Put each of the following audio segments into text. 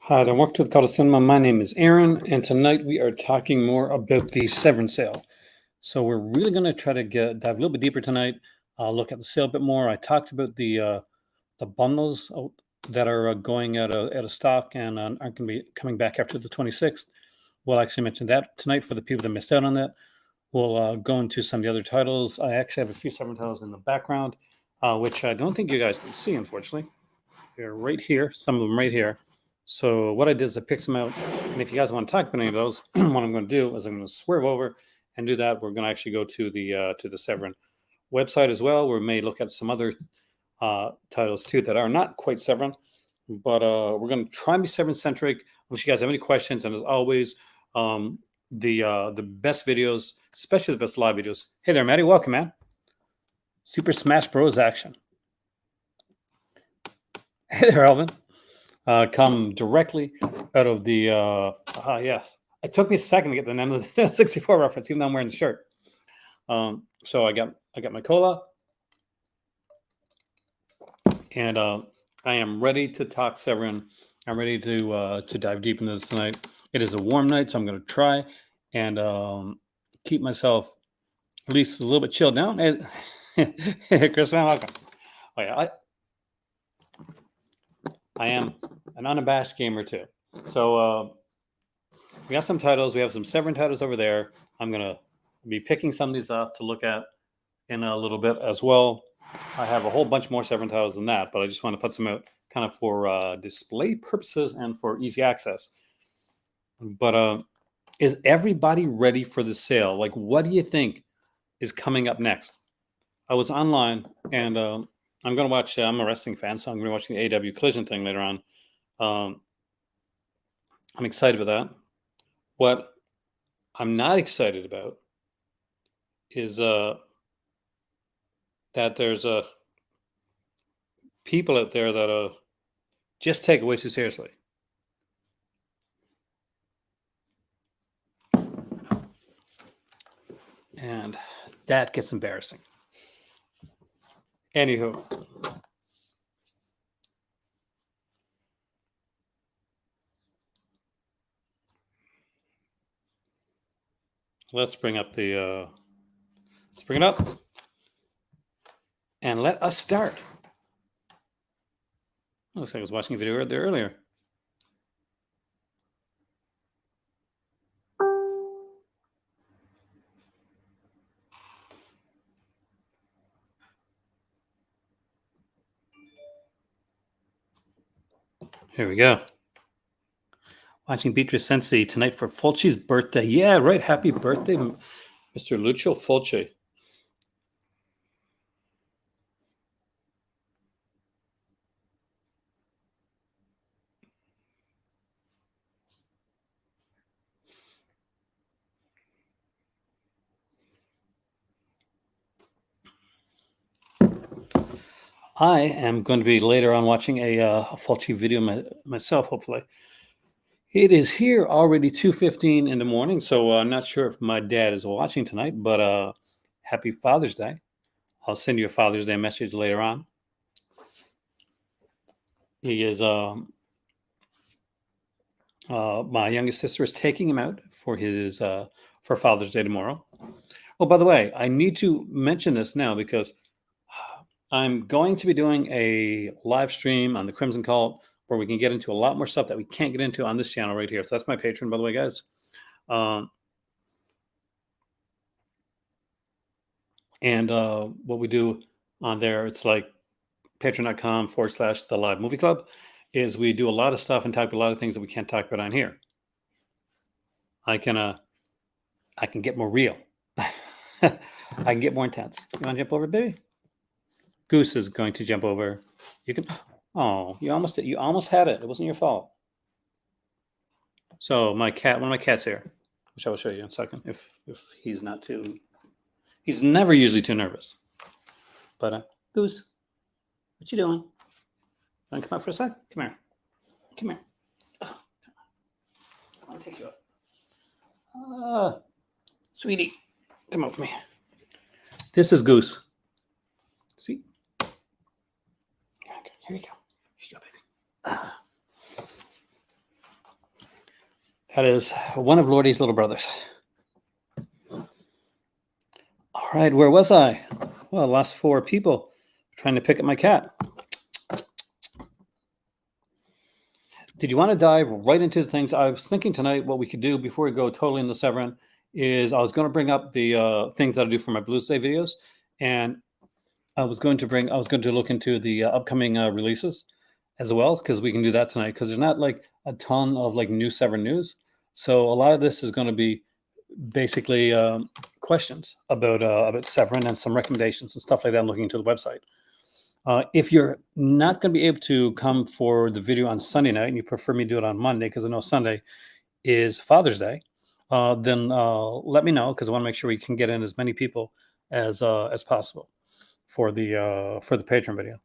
Hi there, welcome to the Call to Cinema. My name is Aaron, and tonight we are talking more about the Severin sale. So we're really going to try to dive a little bit deeper tonight, look at the sale a bit more. I talked about the bundles that are going out of stock and aren't going to be coming back after the 26th. We'll actually mention that tonight for the people that missed out on that. We'll go into some of the other titles. I actually have a few Severin titles in the background, which I don't think you guys can see, unfortunately. They're right here, some of them right here. So what I did is I picked some out, and if you guys want to talk about any of those, what I'm going to do is I'm going to swerve over and do that. We're going to actually go to the Severin website as well. We may look at some other titles too that are not quite Severin, but we're going to try and be Severin centric. If you guys have any questions, and as always, the best videos, especially the best live videos. Hey there, Maddie, welcome, man. Super Smash Bros. Action. Hey there, Alvin. Come directly out of the yes. It took me a second to get the name of the 64 reference, even though I'm wearing the shirt. So I got my cola, and I am ready to talk Severin. I'm ready to dive deep into this tonight. It is a warm night, so I'm going to try and keep myself at least a little bit chilled down. Hey, Chris, man, welcome. Oh yeah, I am an unabashed gamer too. So we got some titles. We have some Severin titles over there. I'm going to be picking some of these off to look at in a little bit as well. I have a whole bunch more Severin titles than that, but I just want to put some out kind of for display purposes and for easy access. But is everybody ready for the sale? Like, what do you think is coming up next? I was online, and I'm going to watch, I'm a wrestling fan, so I'm going to be watching the AEW Collision thing later on. I'm excited about that. What I'm not excited about is that there's people out there that just take it way too seriously. And that gets embarrassing. Anywho. Let's bring up let's bring it up and let us start. Looks like I was watching a video right there earlier. Here we go. Watching Beatrice Sensi tonight for Fulci's birthday. Yeah, right. Happy birthday, Mr. Lucio Fulci. I am going to be later on watching a Fulci video myself, hopefully. It is here already 2:15 in the morning, so I'm not sure if my dad is watching tonight, but happy Father's Day. I'll send you a Father's Day message later on. He is my youngest sister is taking him out for his for Father's Day tomorrow. Oh, by the way, I need to mention this now because I'm going to be doing a live stream on the Crimson Cult where we can get into a lot more stuff that we can't get into on this channel right here. So that's my Patreon, by the way, guys. And what we do on there, it's like patreon.com/the live movie club, is we do a lot of stuff and talk about a lot of things that we can't talk about on here. I can get more real. I can get more intense. You want to jump over, baby? Goose is going to jump over. You can. Oh, you almost had it. It wasn't your fault. So one of my cats here, which I will show you in a second. If he's not too, he's never usually too nervous. But Goose, what you doing? Want to come out for a sec? Come here. Come here. Oh, I want to take you up. Sweetie, come out for me. This is Goose. See? Here you go. Here you go, baby. That is one of Lordy's little brothers. All right, where was I? Well, last 4 people trying to pick up my cat. Did you want to dive right into the things? I was thinking tonight what we could do before we go totally into Severin is I was going to bring up the things that I do for my Blues Day videos, and I was going to look into the upcoming releases as well, because we can do that tonight, because there's not like a ton of like new Severin news. So a lot of this is going to be basically questions about Severin and some recommendations and stuff like that. I'm looking into the website. If you're not going to be able to come for the video on Sunday night and you prefer me to do it on Monday, because I know Sunday is Father's Day, then let me know, because I want to make sure we can get in as many people as possible for the Patreon video.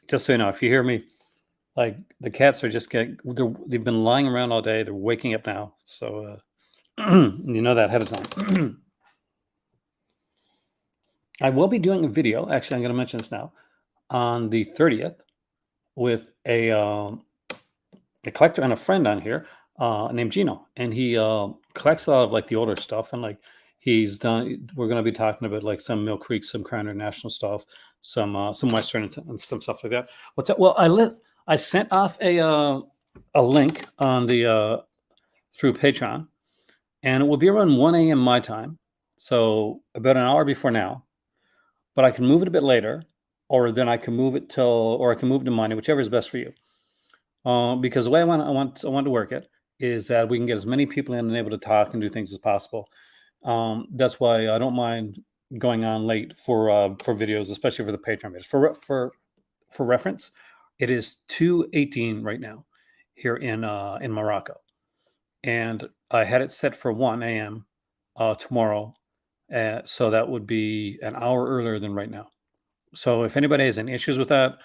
Just so you know, if you hear me, like, the cats are just they've been lying around all day. They're waking up now, so you know that ahead of time. I will be doing a video. Actually, I'm going to mention this now on the 30th with a collector and a friend on here named Gino, and he collects a lot of like the older stuff, and like he's done. We're going to be talking about like some Mill Creek, some Crown International stuff, some Western and some stuff like that. Well, I sent off a link on the through Patreon, and it will be around 1 a.m. my time, so about an hour before now. But I can move it a bit later, or then I can move it or I can move it to Monday, whichever is best for you. Because the way I want to work it is that we can get as many people in and able to talk and do things as possible. That's why I don't mind going on late for videos, especially for the Patreon videos. For reference, it is 2:18 right now here in Morocco, and I had it set for 1 a.m. Tomorrow, so that would be an hour earlier than right now. So if anybody has any issues with that,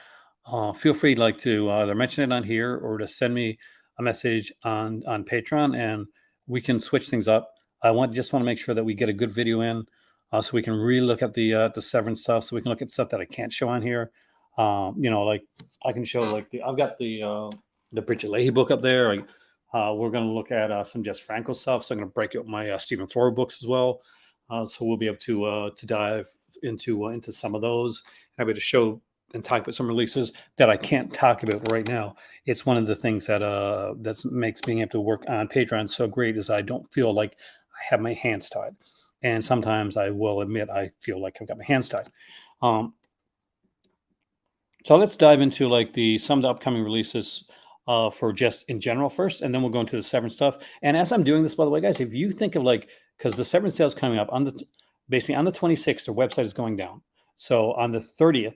feel free to either mention it on here or to send me a message on Patreon, and we can switch things up. I just want to make sure that we get a good video in, so we can really look at the Severin stuff. So we can look at stuff that I can't show on here. Like I can show I've got the Bridget Leahy book up there. We're going to look at some Jess Franco stuff. So I'm going to break out my Stephen Thrower books as well. So we'll be able to dive into some of those. And I'll be able to show and talk about some releases that I can't talk about right now. It's one of the things that makes being able to work on Patreon so great, is I don't feel like I have my hands tied. And sometimes I will admit I feel like I've got my hands tied. So let's dive into some of the upcoming releases for just in general first, and then we'll go into the Severin stuff. And as I'm doing this, by the way, guys, if you think of because the Severin sale is coming up basically on the 26th, the website is going down. So on the 30th,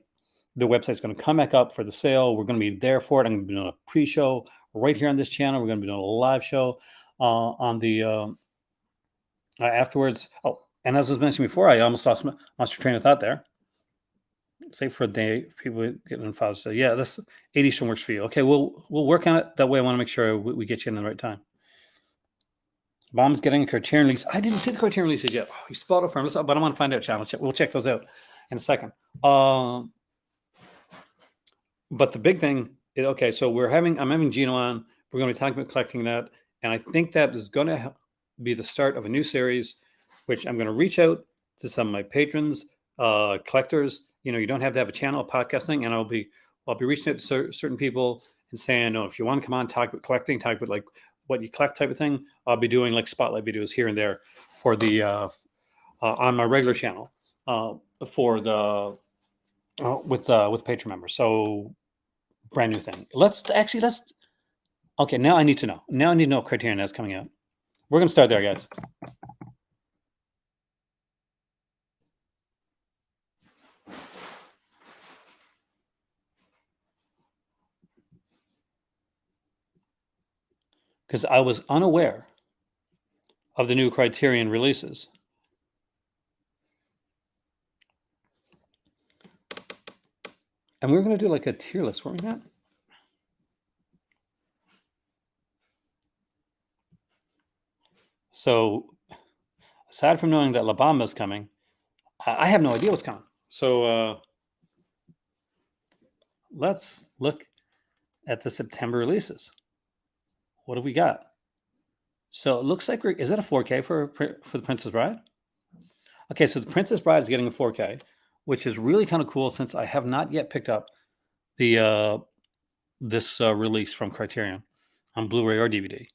the website is going to come back up for the sale. We're going to be there for it. I'm going to be doing a pre-show right here on this channel. We're going to be doing a live show on the afterwards. Oh, and as I was mentioning before, I almost lost your train of thought there. Say for a day, people getting in Father's Day. Yeah, this 80 Eastern works for you. Okay, we'll work on it. That way I want to make sure we get you in the right time. Bomb's getting a Criterion release. I didn't see the Criterion releases yet. Oh, you spoiled it for him. But I want to find out, channel. We'll check those out in a second. But the big thing is, okay, so I'm having Gino on. We're going to be talking about collecting that. And I think that is going to be the start of a new series, which I'm going to reach out to some of my patrons, collectors. You don't have to have a channel, podcasting, and I'll be reaching out to certain people and saying, if you want to come on, talk about collecting, talk about what you collect type of thing. I'll be doing spotlight videos here and there for the on my regular channel for the with Patreon members. So brand new thing. Okay, now I need to know. Now I need to know what Criterion is coming out. We're going to start there, guys. Because I was unaware of the new Criterion releases. And we were going to do a tier list, weren't we, Matt? So aside from knowing that La Bamba is coming, I have no idea what's coming. So let's look at the September releases. What have we got? So it looks like is that a 4K for the Princess Bride? Okay, so the Princess Bride is getting a 4K, which is really kind of cool since I have not yet picked up the this release from Criterion on Blu-ray or DVD.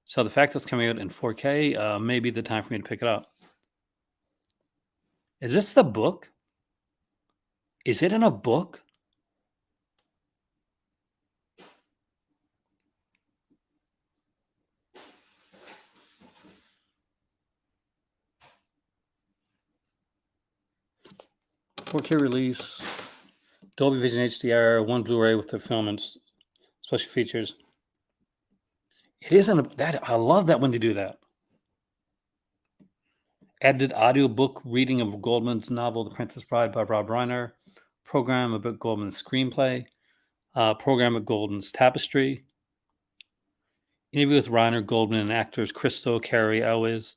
So the fact that it's coming out in 4K may be the time for me to pick it up. Is this the book? Is it in a book? "4K release, Dolby Vision HDR, one Blu-ray with the film and special features." It isn't that. I love that when they do that. Edited audiobook reading of Goldman's novel "The Princess Bride" by Rob Reiner. Program about Goldman's screenplay. Program of Goldman's Tapestry. Interview with Reiner, Goldman, and actors Christo, Carrie Elwes,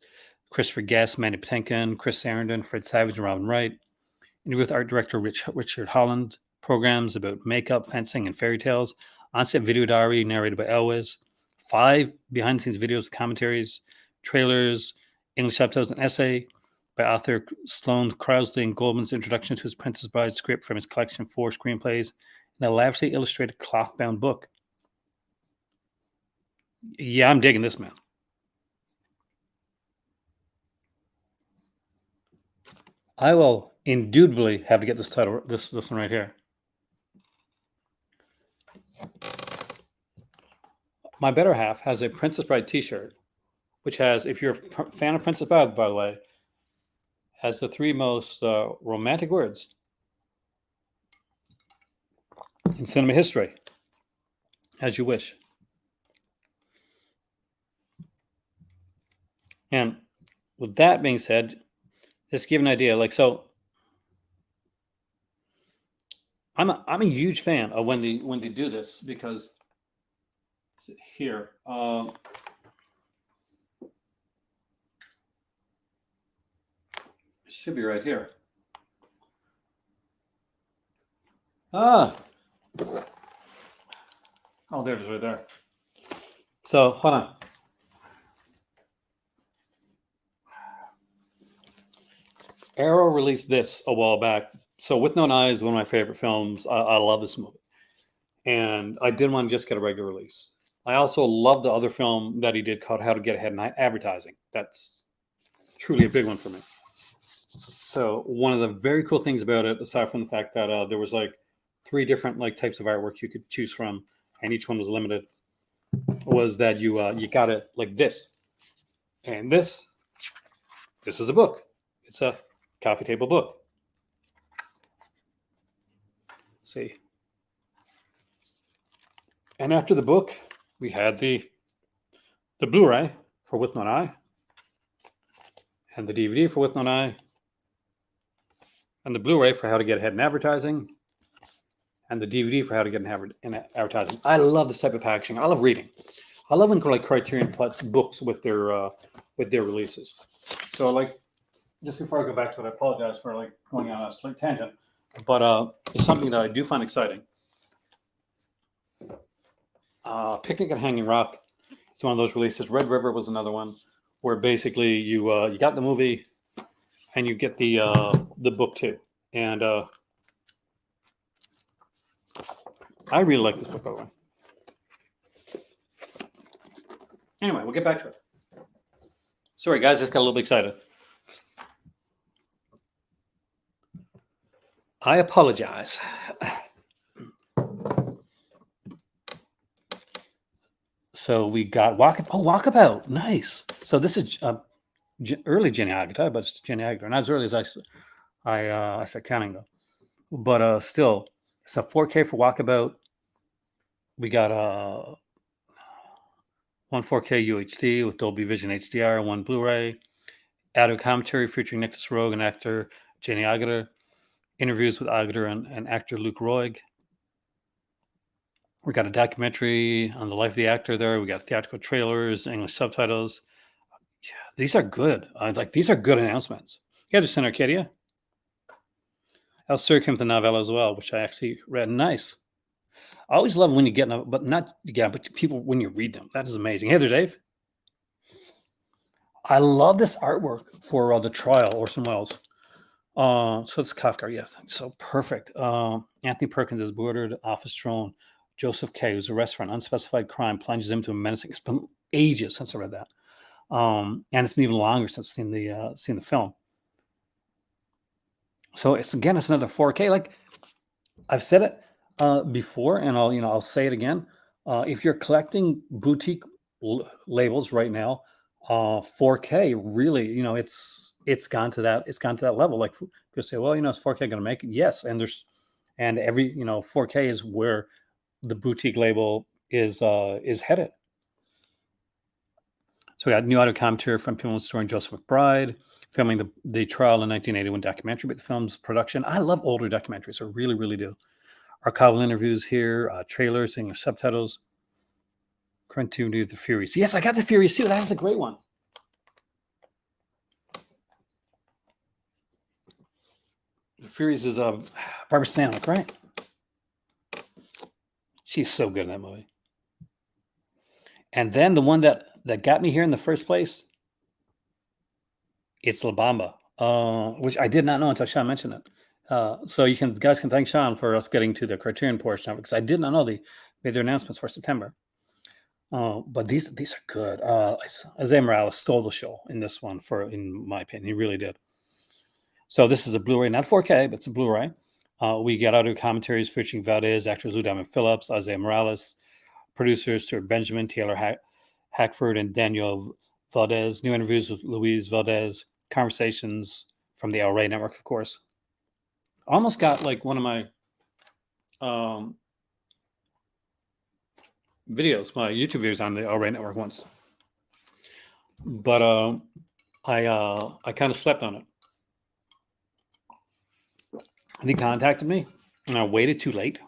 Christopher Guest, Mandy Patinkin, Chris Sarandon, Fred Savage, and Robin Wright. Interview with art director Richard Holland. Programs about makeup, fencing, and fairy tales. On-set video diary narrated by Elwes. 5 behind-the-scenes videos with commentaries, trailers, English subtitles, and essay by author Sloane Crosley and Goldman's introduction to his Princess Bride script from his collection of 4 screenplays, and a lavishly illustrated cloth-bound book. Yeah, I'm digging this, man. I will indubitably have to get this title, this one right here. My better half has a Princess Bride T-shirt, which has, if you're a fan of Princess Bride, by the way, has the 3 most romantic words in cinema history. As you wish. And with that being said, just to give an idea, like, so I'm a huge fan of when they do this, because here it should be right here. Oh, there it is, right there. So hold on. Arrow released this a while back. So With No Eye is one of my favorite films. I love this movie, and I didn't want to just get a regular release. I also love the other film that he did called How to Get Ahead in Advertising. That's truly a big one for me. So one of the very cool things about it, aside from the fact that there was like 3 different like types of artwork you could choose from, and each one was limited, was that you got it like this, and this is a book. It's a coffee table book. Let's see. And after the book, we had the Blu-ray for With No Eye, and the DVD for With No Eye, and the Blu-ray for How to Get Ahead in Advertising, and the DVD for How to Get in Advertising. I love this type of packaging. I love reading. I love when like Criterion puts books with their releases. So like, just before I go back to it, I apologize for like going on a slight tangent, but it's something that I do find exciting. Picnic at Hanging Rock. It's one of those releases. Red River was another one where basically you got the movie and you get the book too. And I really like this book, by the way. Anyway, we'll get back to it. Sorry, guys, just got a little bit excited. I apologize. So we got Walkabout. Nice. So this is early Jenny Agutter, but it's Jenny Agutter. Not as early as I said counting, though. But still, it's a 4K for Walkabout. We got one 4K UHD with Dolby Vision HDR, one Blu-ray. Audio commentary featuring Nixon Rogue and actor Jenny Agutter. Interviews with Agutter and actor Luke Roig. We got a documentary on the life of the actor there. We got theatrical trailers, English subtitles. Yeah, these are good. These are good announcements. Yeah, just in Arcadia. El Sur came with the novella as well, which I actually read. Nice. I always love when you get, but not yeah, but people when you read them. That is amazing. Hey there, Dave. I love this artwork for the trial, Orson Welles. So it's Kafka, yes. So perfect. Anthony Perkins is boarded off his throne. Joseph K., who's arrested for an unspecified crime, plunges him into a menacing. It's been ages since I read that, and it's been even longer since I've seen the film. So it's another 4K. Like I've said it before, and I'll say it again. If you're collecting boutique labels right now, 4K really, it's gone to that level. Like people say, well, is 4K going to make it? Yes, and every 4K is where the boutique label is headed. So we got new audio commentary from film historian Joseph McBride, filming the trial in 1981 documentary about the film's production. I love older documentaries. I really, really do. Archival interviews here, trailers, English subtitles. Criterion the Furies. Yes, I got the Furies too. That is a great one. The Furies is Barbara Stanwyck, right? She's so good in that movie. And then the one that got me here in the first place, it's La Bamba, which I did not know until Sean mentioned it. So guys can thank Sean for us getting to the Criterion portion of it, because I did not know they made their announcements for September. But these are good. Isaiah Morales stole the show in this one, in my opinion. He really did. So this is a Blu-ray, not 4K, but it's a Blu-ray. We get audio commentaries featuring Valdez, actors Lou Diamond Phillips, Isaiah Morales, producers Stuart Benjamin, Taylor Hackford, and Daniel Valdez. New interviews with Louise Valdez, conversations from the El Rey Network, of course. Almost got like one of my videos, my YouTube videos on the El Rey Network once, but I kind of slept on it. They contacted me, and I waited too late.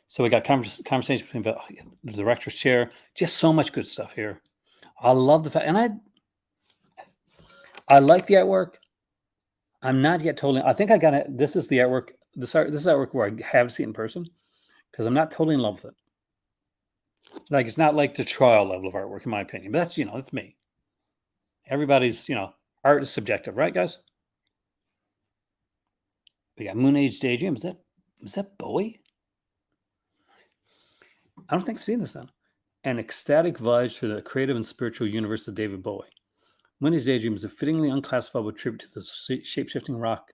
So we got conversation between the director's chair. Just so much good stuff here. I love the fact, and I like the artwork. I'm not yet totally. I think I got it. This is the artwork. This is artwork where I have seen it in person, because I'm not totally in love with it. Like, it's not like the trial level of artwork, in my opinion. But that's that's me. Everybody's art is subjective, right, guys? We got Moon Age Daydream. Is that Bowie? I don't think I've seen this then. An ecstatic voyage through the creative and spiritual universe of David Bowie. Moon Age Daydream is a fittingly unclassifiable tribute to the shape-shifting rock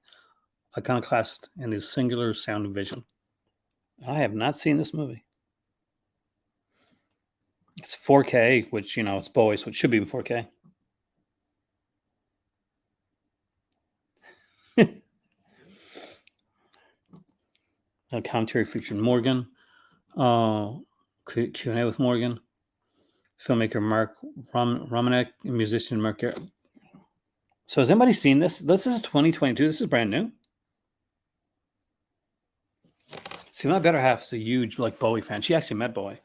iconoclast and his singular sound and vision. I have not seen this movie. It's 4K, which, it's Bowie, so it should be in 4K. A commentary featuring Morgan. Q&A with Morgan. Filmmaker Mark Romanek, musician Mark. So has anybody seen this? This is 2022. This is brand new. See, my better half is a huge Bowie fan. She actually met Bowie.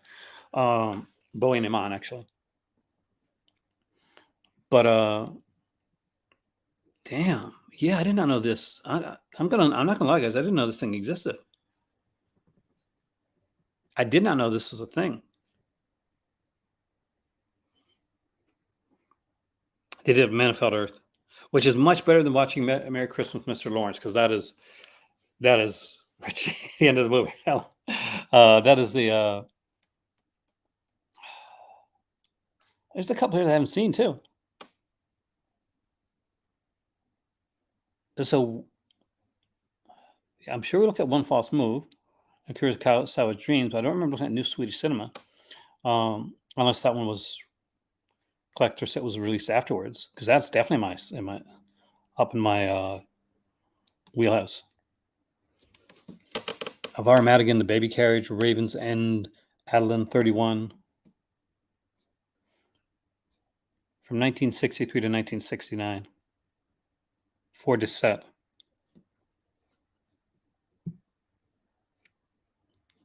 Bowie and Iman, actually. But damn, yeah, I did not know this. I'm not gonna lie, guys. I didn't know this thing existed. I did not know this was a thing. They did Manifold Earth, which is much better than watching Merry Christmas, Mr. Lawrence, because that is the end of the movie. That is the. There's a couple here that I haven't seen too. So I'm sure we looked at One False Move, and Kurosawa's Dreams, but I don't remember looking at New Swedish Cinema, unless that one was collector set was released afterwards, because that's definitely up in my wheelhouse. Alvaro Madigan, The Baby Carriage, Raven's End, Adeline 31. From 1963 to 1969. For Dissette.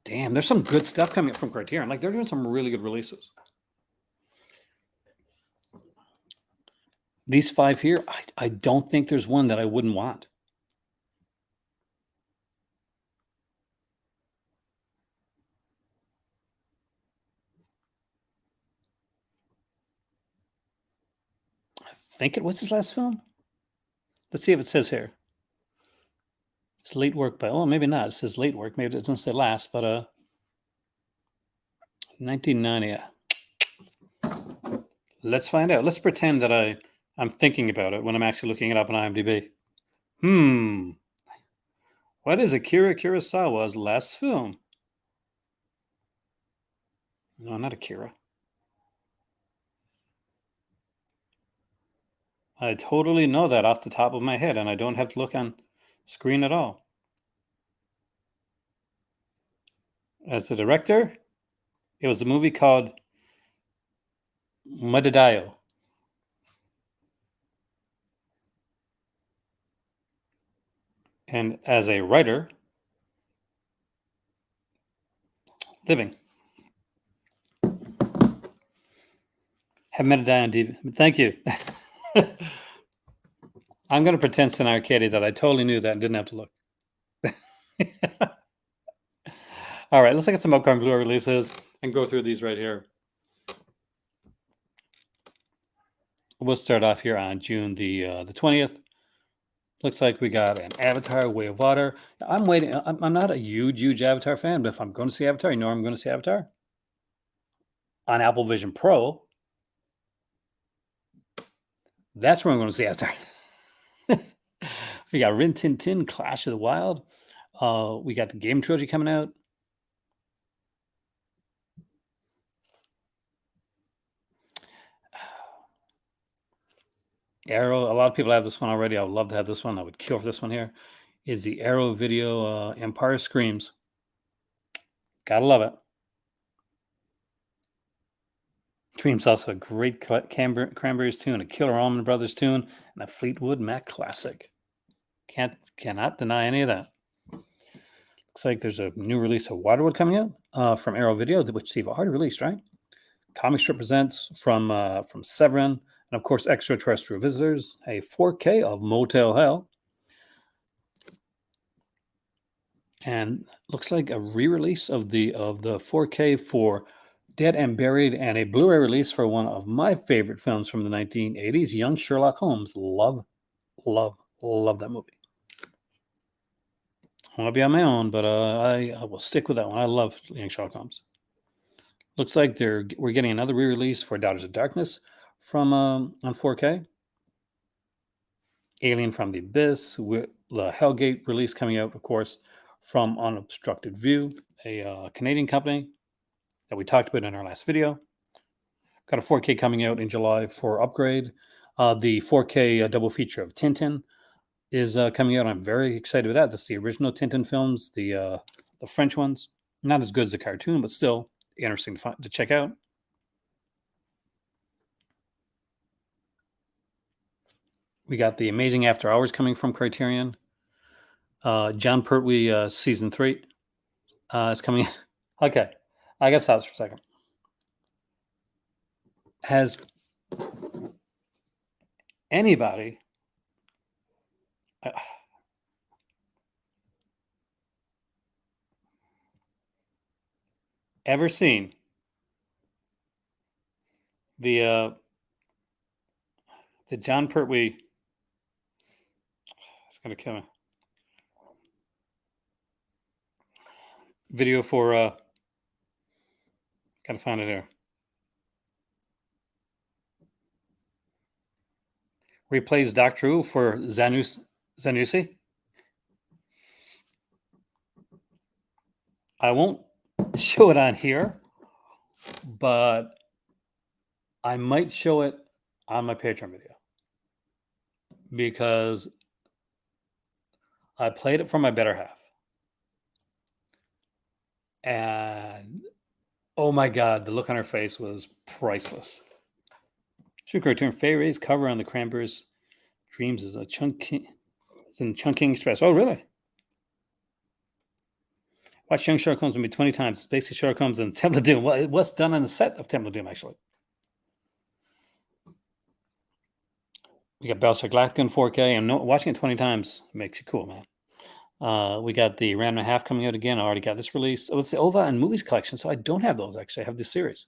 Damn, there's some good stuff coming up from Criterion. They're doing some really good releases. These 5 here, I don't think there's one that I wouldn't want. I think it was his last film. Let's see if it says here. It's late work by, oh, maybe not. It says late work. Maybe it doesn't say last, but 1990. Let's find out. Let's pretend that I'm thinking about it when I'm actually looking it up on IMDb. What is Akira Kurosawa's last film? No, not Akira. I totally know that off the top of my head, and I don't have to look on screen at all. As the director, it was a movie called Madadayo. And as a writer, Living. Have Madadayo on DVD. Thank you. I'm going to pretend, Scenario Katie, that I totally knew that and didn't have to look. All right, let's look at some upcoming Blu-ray releases and go through these right here. We'll start off here on June the 20th. Looks like we got an Avatar: Way of Water. I'm waiting. I'm not a huge Avatar fan, but if I'm going to see Avatar, you know I'm going to see Avatar. On Apple Vision Pro, that's where I'm going to see Avatar. We got Rin Tin Tin, Clash of the Wild. We got the game trilogy coming out. Arrow, a lot of people have this one already. I would love to have this one. I would kill for this one here. Is the Arrow Video Empire Screams. Gotta love it. Dreams also a great Cranberries tune, a killer Allman Brothers tune, and a Fleetwood Mac classic. Cannot deny any of that. Looks like there's a new release of Waterwood coming out from Arrow Video, which Steve already released, right? Comic Strip presents from Severin, and of course Extraterrestrial Visitors, a 4K of Motel Hell, and looks like a re-release of the 4K for Dead and Buried, and a Blu-ray release for one of my favorite films from the 1980s, Young Sherlock Holmes. Love that movie. I want to be on my own, but I will stick with that one. I love Young Sherlock Holmes. Looks like we're getting another re-release for Daughters of Darkness from on 4K. Alien from the Abyss, with the Hellgate release coming out, of course, from Unobstructed View, a Canadian company that we talked about in our last video. Got a 4K coming out in July for Upgrade. The 4K double feature of Tintin is coming out. I'm very excited with that. That's the original Tintin films, the French ones. Not as good as the cartoon, but still interesting to check out. We got The Amazing After Hours coming from Criterion. John Pertwee season 3 is coming. Okay, I guess stop for a second. Has anybody ever seen the John Pertwee? It's gonna kill me. Video for gotta find it here. Where he plays Doctor Who for Zanussi. I won't show it on here, but I might show it on my Patreon video because I played it for my better half. And oh my God, the look on her face was priceless. She returned Faye cover on the Cranberries Dreams is a chunking. It's in Chungking Express. Oh, really? Watch Young Sherlock Holmes maybe 20 times. It's basically Sherlock Holmes and Temple of Doom. Well, it was done on the set of Temple of Doom, actually. We got Battlestar Galactica in 4K, and watching it 20 times makes you cool, man. We got the Random and a Half coming out again. I already got this release. Oh, it's the OVA and Movies collection, so I don't have those, actually. I have this series.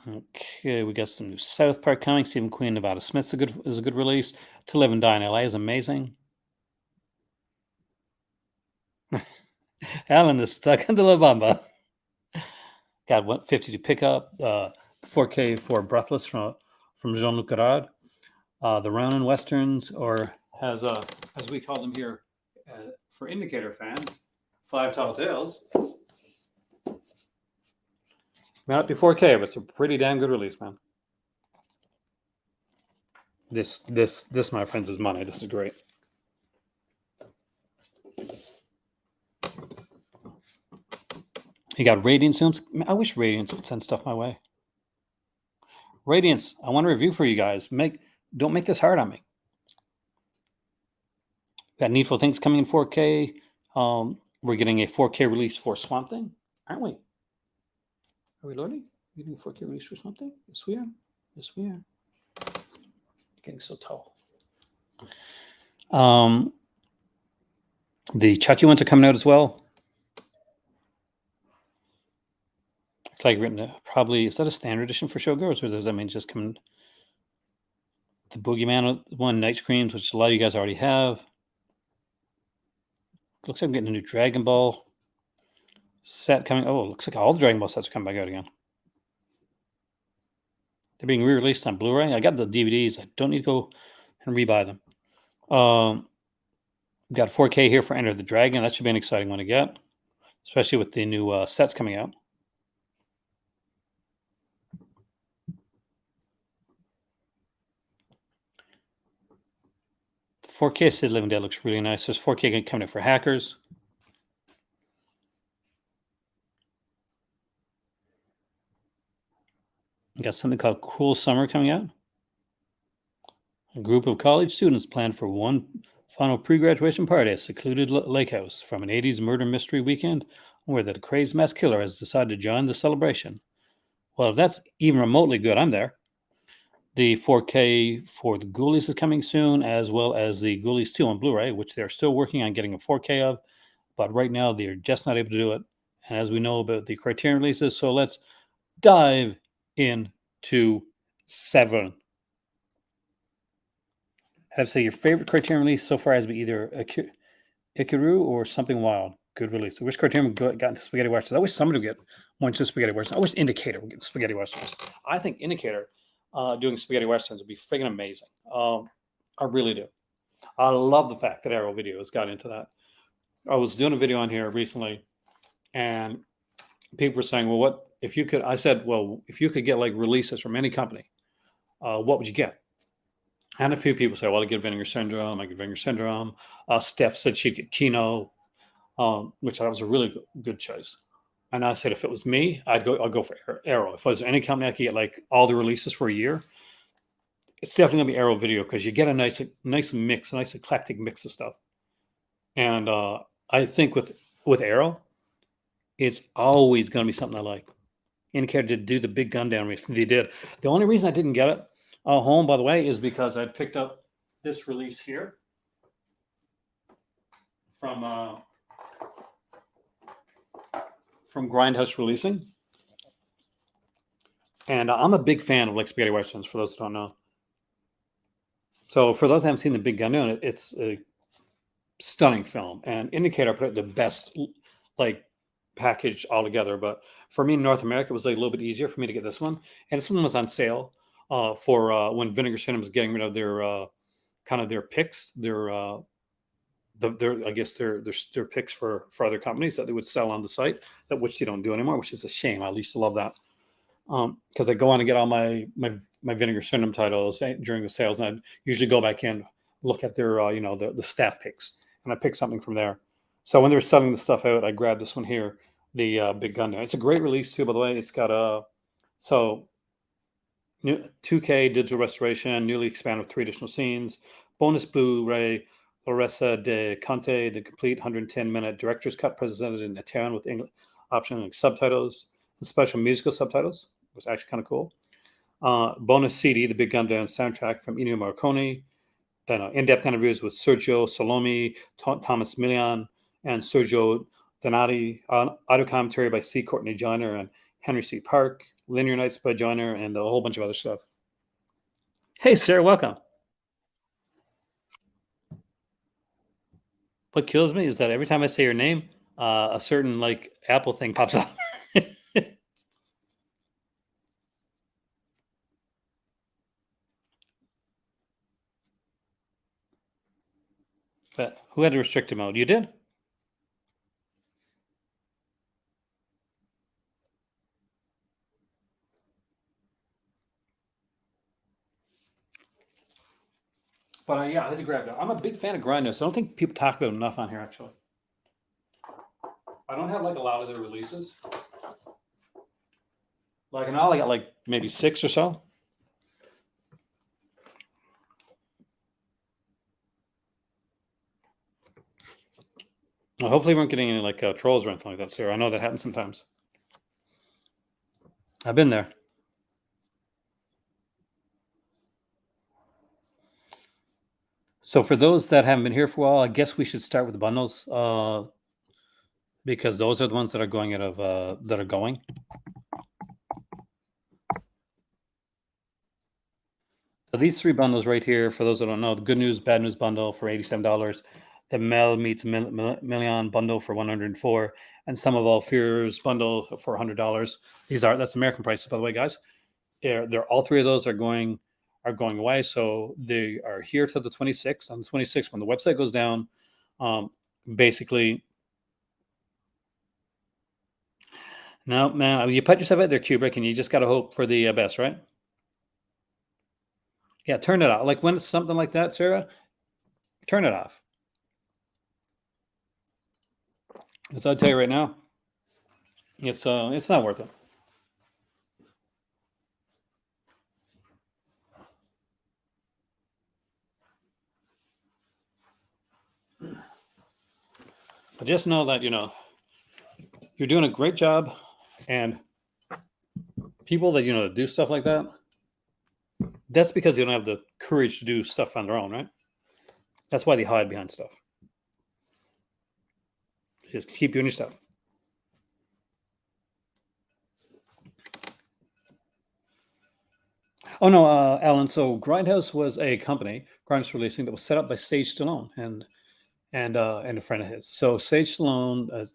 Okay, we got some new South Park coming. Stephen Queen, Nevada Smith's is a good release. To Live and Die in LA is amazing. Alan is stuck in the La Bamba. Got 150 to pick up. 4K for Breathless from Jean-Luc Godard. The Ronin Westerns, or as we call them here for Indicator fans, Five Tall Tales. May not be 4K, but it's a pretty damn good release, man. This, my friends, is money. This is great. You got Radiance Films. I wish Radiance would send stuff my way. Radiance, I want a review for you guys. Don't make this hard on me. Got Needful Things coming in 4K. We're getting a 4K release for Swamp Thing, aren't we? Are we loading? We're getting a 4K release for Swamp Thing? Yes, we are. Yes, we are. Getting so tall. The Chucky ones are coming out as well. It's like written probably, is that a standard edition for Showgirls, or does that mean just coming? The Boogeyman one, Night Screams, which a lot of you guys already have. Looks like I'm getting a new Dragon Ball set coming. Oh, looks like all the Dragon Ball sets are coming back out again. They're being re-released on Blu-ray. I got the DVDs. I don't need to go and rebuy them. Got 4K here for Enter the Dragon. That should be an exciting one to get, especially with the new sets coming out. The 4K Sid Living Dead looks really nice. There's 4K coming out for Hackers. Got something called Cruel Summer coming out. A group of college students plan for one final pre-graduation party at a secluded lake house from an 80s murder mystery weekend where the crazed mass killer has decided to join the celebration. Well, if that's even remotely good, I'm there. The 4K for the Ghoulies is coming soon, as well as the Ghoulies 2 on Blu-ray, which they're still working on getting a 4K of, but right now they're just not able to do it. And as we know about the Criterion releases, so let's dive into Severin. I'd say your favorite Criterion release so far has been either Ikiru or Something Wild. Good release. I wish Criterion got into Spaghetti Westerns. I wish somebody would get more into Spaghetti Westerns. I wish Indicator would get Spaghetti Westerns. I think Indicator doing Spaghetti Westerns would be friggin' amazing. I really do. I love the fact that Arrow Videos got into that. I was doing a video on here recently, and people were saying, well, what if you could? I said, well, if you could get like releases from any company, what would you get? And a few people say, well, I get Vinegar Syndrome. I get Vinegar Syndrome. Steph said she'd get Kino, which I thought was a really good choice. And I said, if it was me, I'll go for Arrow. If it was any company I could get like all the releases for a year, it's definitely gonna be Arrow Video because you get a nice mix, a nice eclectic mix of stuff. And I think with Arrow, it's always gonna be something I like. Indicator did do the big gun down recently. They did. The only reason I didn't get it home, by the way, is because I picked up this release here from Grindhouse Releasing, and I'm a big fan of like spaghetti westerns. For those who don't know, so for those who haven't seen the Big Gun down, it's a stunning film. And Indicator put out the best like package altogether. But for me in North America, it was like a little bit easier for me to get this one, and this one was on sale. For when Vinegar Syndrome was getting rid of their kind of their picks, their I guess their picks for other companies that they would sell on the site, that which they don't do anymore, which is a shame. I used to love that because I go on and get all my Vinegar Syndrome titles during the sales, and I'd usually go back in, look at their the staff picks, and I pick something from there. So when they were selling the stuff out, I grabbed this one here, the Big Gun. It's a great release too, by the way. It's got new 2K digital restoration, newly expanded with 3 additional scenes, bonus Blu-ray, Larissa de Conte, the complete 110-minute director's cut presented in Italian with English optional subtitles and special musical subtitles. It was actually kind of cool. Bonus CD, the Big Gun Down soundtrack from Ennio Morricone, and in-depth interviews with Sergio Salomi, Thomas Milian, and Sergio Donati. Audio commentary by C. Courtney Joyner and Henry C. Park. Linear Nights by Joyner, and a whole bunch of other stuff. Hey, Sarah, welcome. What kills me is that every time I say your name, a certain like Apple thing pops up. But who had a restricted mode? You did? But yeah, I had to grab that. I'm a big fan of Grindhouse. I don't think people talk about it enough on here, actually. I don't have like a lot of their releases. Like, and I only got like maybe 6 or so. Well, hopefully, we weren't getting any like trolls or anything like that, Sarah. I know that happens sometimes. I've been there. So for those that haven't been here for a while, I guess we should start with the bundles because those are the ones that are going out of that are going. So these 3 bundles right here, for those that don't know, the Good News, Bad News bundle for $87, the Mel Meets Million bundle for $104, and Some of All Fears bundle for $100. That's American prices, by the way, guys. They're all 3 of those are going away. So they are here till the 26th. On the 26th, when the website goes down, basically. No, man, you put yourself out there, Kubrick, and you just got to hope for the best, right? Yeah, turn it off. Like when it's something like that, Sarah, turn it off. Because I'll tell you right now, it's not worth it. But just know that you're doing a great job, and people that do stuff like that, that's because they don't have the courage to do stuff on their own, right? That's why they hide behind stuff. Just keep doing your stuff. Oh no, Alan. So Grindhouse was a company, Grindhouse Releasing, that was set up by Sage Stallone and a friend of his. So Sage Stallone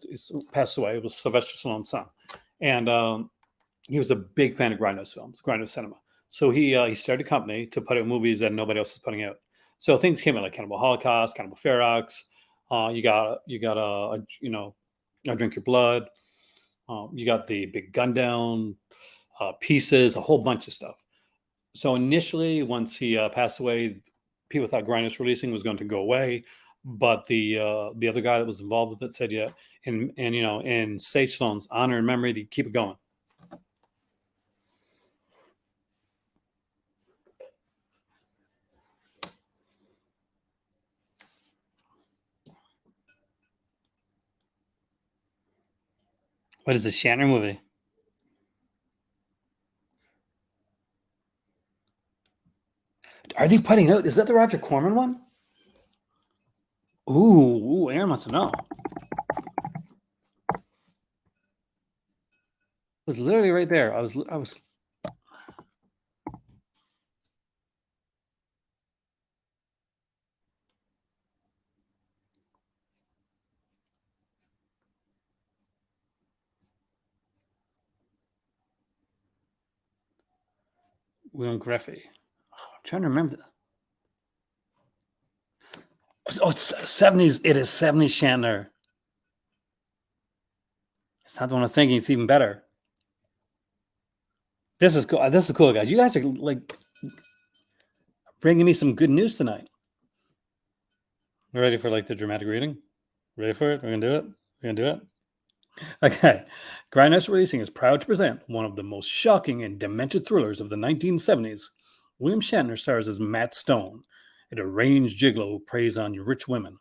passed away. It was Sylvester Stallone's son, and he was a big fan of Grindhouse films, Grindhouse cinema. So he started a company to put out movies that nobody else is putting out. So things came out like Cannibal Holocaust, Cannibal Ferox. You got I Drink Your Blood. You got the Big Gun Down, Pieces, a whole bunch of stuff. So initially, once he passed away, people thought Grindhouse Releasing was going to go away, but the other guy that was involved with it said, yeah, and in Sage Stallone's honor and memory, to keep it going. What is the Shatner movie? Are they putting out? Is that the Roger Corman one? Ooh, Aaron wants to know. It was literally right there. I was. William Greffy. I'm trying to remember. Oh, it's 70s. It is 70s Shatner. It's not the one I was thinking. It's even better. This is cool. This is cool, guys. You guys are like bringing me some good news tonight. We're ready for like the dramatic reading? Ready for it? We're gonna do it. We're gonna do it. Okay. Grindhouse Releasing is proud to present one of the most shocking and demented thrillers of the 1970s. William Shatner stars as Matt Stone, a deranged gigolo who preys on rich women.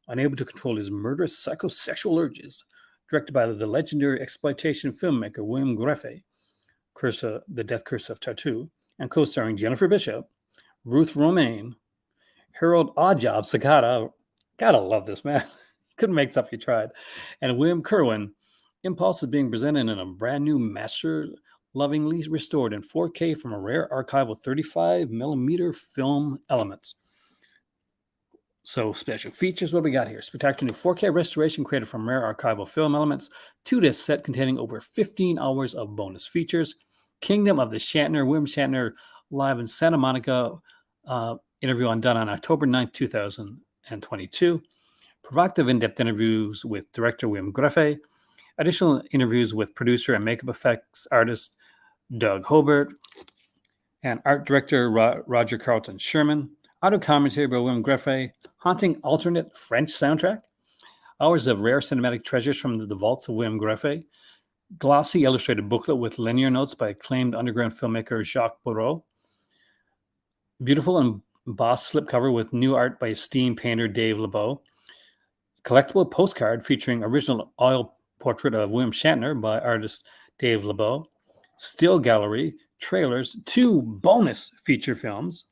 Unable to control his murderous psychosexual urges, directed by the legendary exploitation filmmaker William Greffy, The Death Curse of Tattoo, and co-starring Jennifer Bishop, Ruth Romaine, Harold Oddjob Sakata, gotta love this man, couldn't make stuff he tried, and William Kerwin. Impulse is being presented in a brand new master lovingly restored in 4K from a rare archival 35mm film elements. So special features, what we got here? Spectacular new 4K restoration created from rare archival film elements, 2-disc set containing over 15 hours of bonus features, Kingdom of the Shatner, William Shatner live in Santa Monica interview done on October 9th, 2022, provocative in-depth interviews with director William Greffe, additional interviews with producer and makeup effects artist Doug Hobart, and art director Roger Carlton Sherman, audio commentary by William Greffe, haunting alternate French soundtrack, hours of rare cinematic treasures from the vaults of William Greffe, glossy illustrated booklet with linear notes by acclaimed underground filmmaker Jacques Bourreau, beautiful and embossed slipcover with new art by esteemed painter Dave LeBeau, collectible postcard featuring original oil portrait of William Shatner by artist Dave LeBeau, still gallery, trailers, 2 bonus feature films.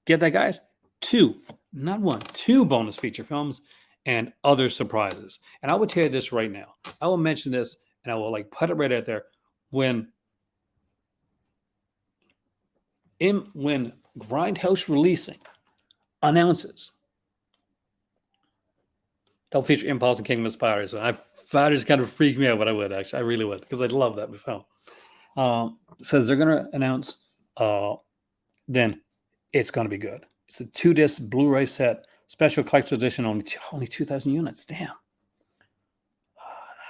Get that, guys? 2, not 1, 2 bonus feature films and other surprises. And I will tell you this right now. I will mention this and I will put it right out there. When Grindhouse Releasing announces they'll feature Impulse and Kingdom of Spiders. So Spiders kind of freak me out, but I would actually. I really would, because I love that film. Says they're going to announce, then it's going to be good. It's a 2-disc Blu-ray set, special collector's edition, only 2,000 units. Damn.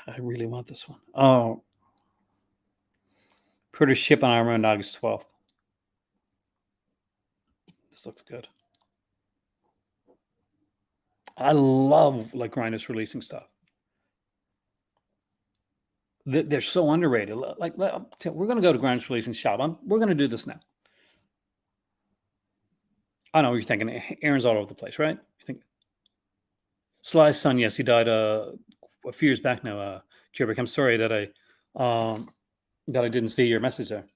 I really want this one. Oh. Pre-order ship on around August 12th. This looks good. I love Grindhouse Releasing stuff. They're so underrated. We're going to go to Grindhouse Releasing shop. We're going to do this now. I know what you're thinking. Aaron's all over the place, right? You think Sly's son? Yes, he died a few years back now. Kubrick. I'm sorry that I didn't see your message there.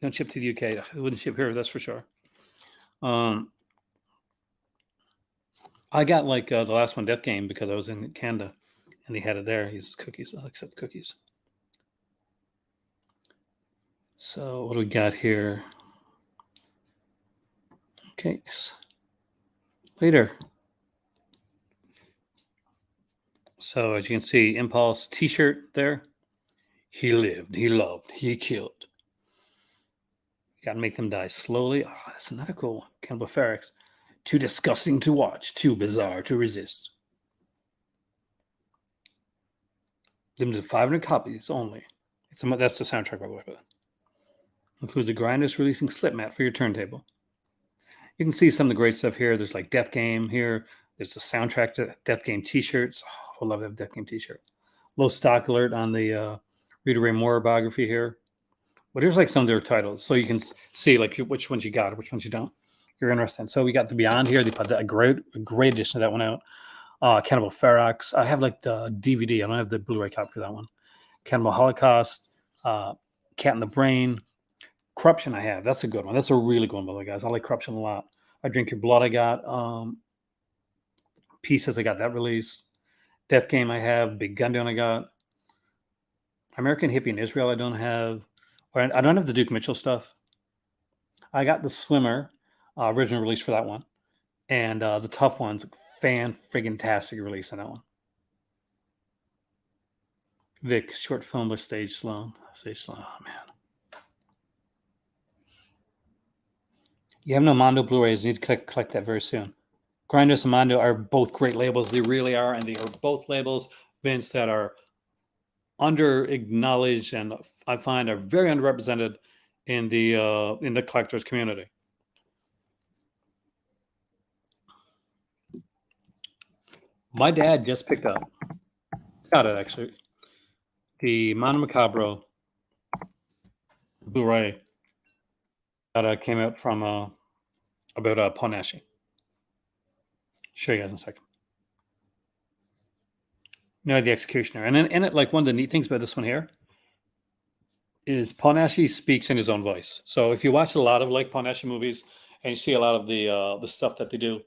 Don't ship to the UK. It wouldn't ship here, that's for sure. I got the last one, Death Game, because I was in Canada and they had it there. He uses cookies. I'll accept cookies. So what do we got here? Okay. Later. So as you can see, Impulse t-shirt there. He lived, he loved, he killed. You gotta make them die slowly. Oh, that's another cool one. Cannibal Ferox. Too disgusting to watch, too bizarre to resist. Limited 500 copies only. That's the soundtrack, by the way. Includes a Grindhouse Releasing slip mat for your turntable. You can see some of the great stuff here. There's Death Game here. There's the soundtrack to Death Game t-shirts. Oh, I love that Death Game t-shirt. Low stock alert on the Rita Ray Moore biography here. But here's some of their titles, so you can see which ones you got, which ones you don't. You're interested. So we got the Beyond here. They put a great edition of that one out. Cannibal Ferox. I have the DVD. I don't have the Blu-ray copy for that one. Cannibal Holocaust. Cat in the Brain. Corruption I have. That's a good one. That's a really good one, by the way, guys. I like Corruption a lot. I Drink Your Blood I got. Pieces I got that release. Death Game I have. Big Gun Down I got. American Hippie in Israel I don't have. Or I don't have the Duke Mitchell stuff. I got the Swimmer original release for that one. And the Tough One's fan-friggin-tastic release on that one. Vic, short film by Stage Sloan. Oh, man. You have no Mondo Blu-rays. You need to collect that very soon. Grindhouse and Mondo are both great labels. They really are. And they are both labels, Vince, that are under-acknowledged and I find are very underrepresented in the collectors community. My dad just picked up, got it actually, the Mono Macabro Blu-ray that came out from about Paul Naschy. Show you guys in a second. No, The Executioner. And in it, one of the neat things about this one here is Paul Naschy speaks in his own voice. So if you watch a lot of Paul Naschy movies and you see a lot of the stuff that they do,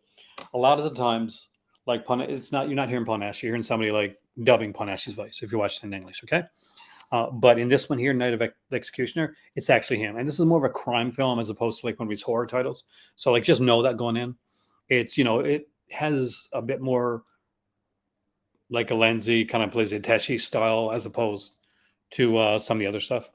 a lot of the times like it's not, you're not hearing Paul Nash, you're hearing somebody like dubbing Paul Nash's voice if you're watching in English, okay? But in this one here, Night of the Executioner, it's actually him, and this is more of a crime film as opposed to like one of these horror titles. So like, just know that going in, it's, it has a bit more like a Lenzi kind of plays a Teshi style as opposed to some of the other stuff.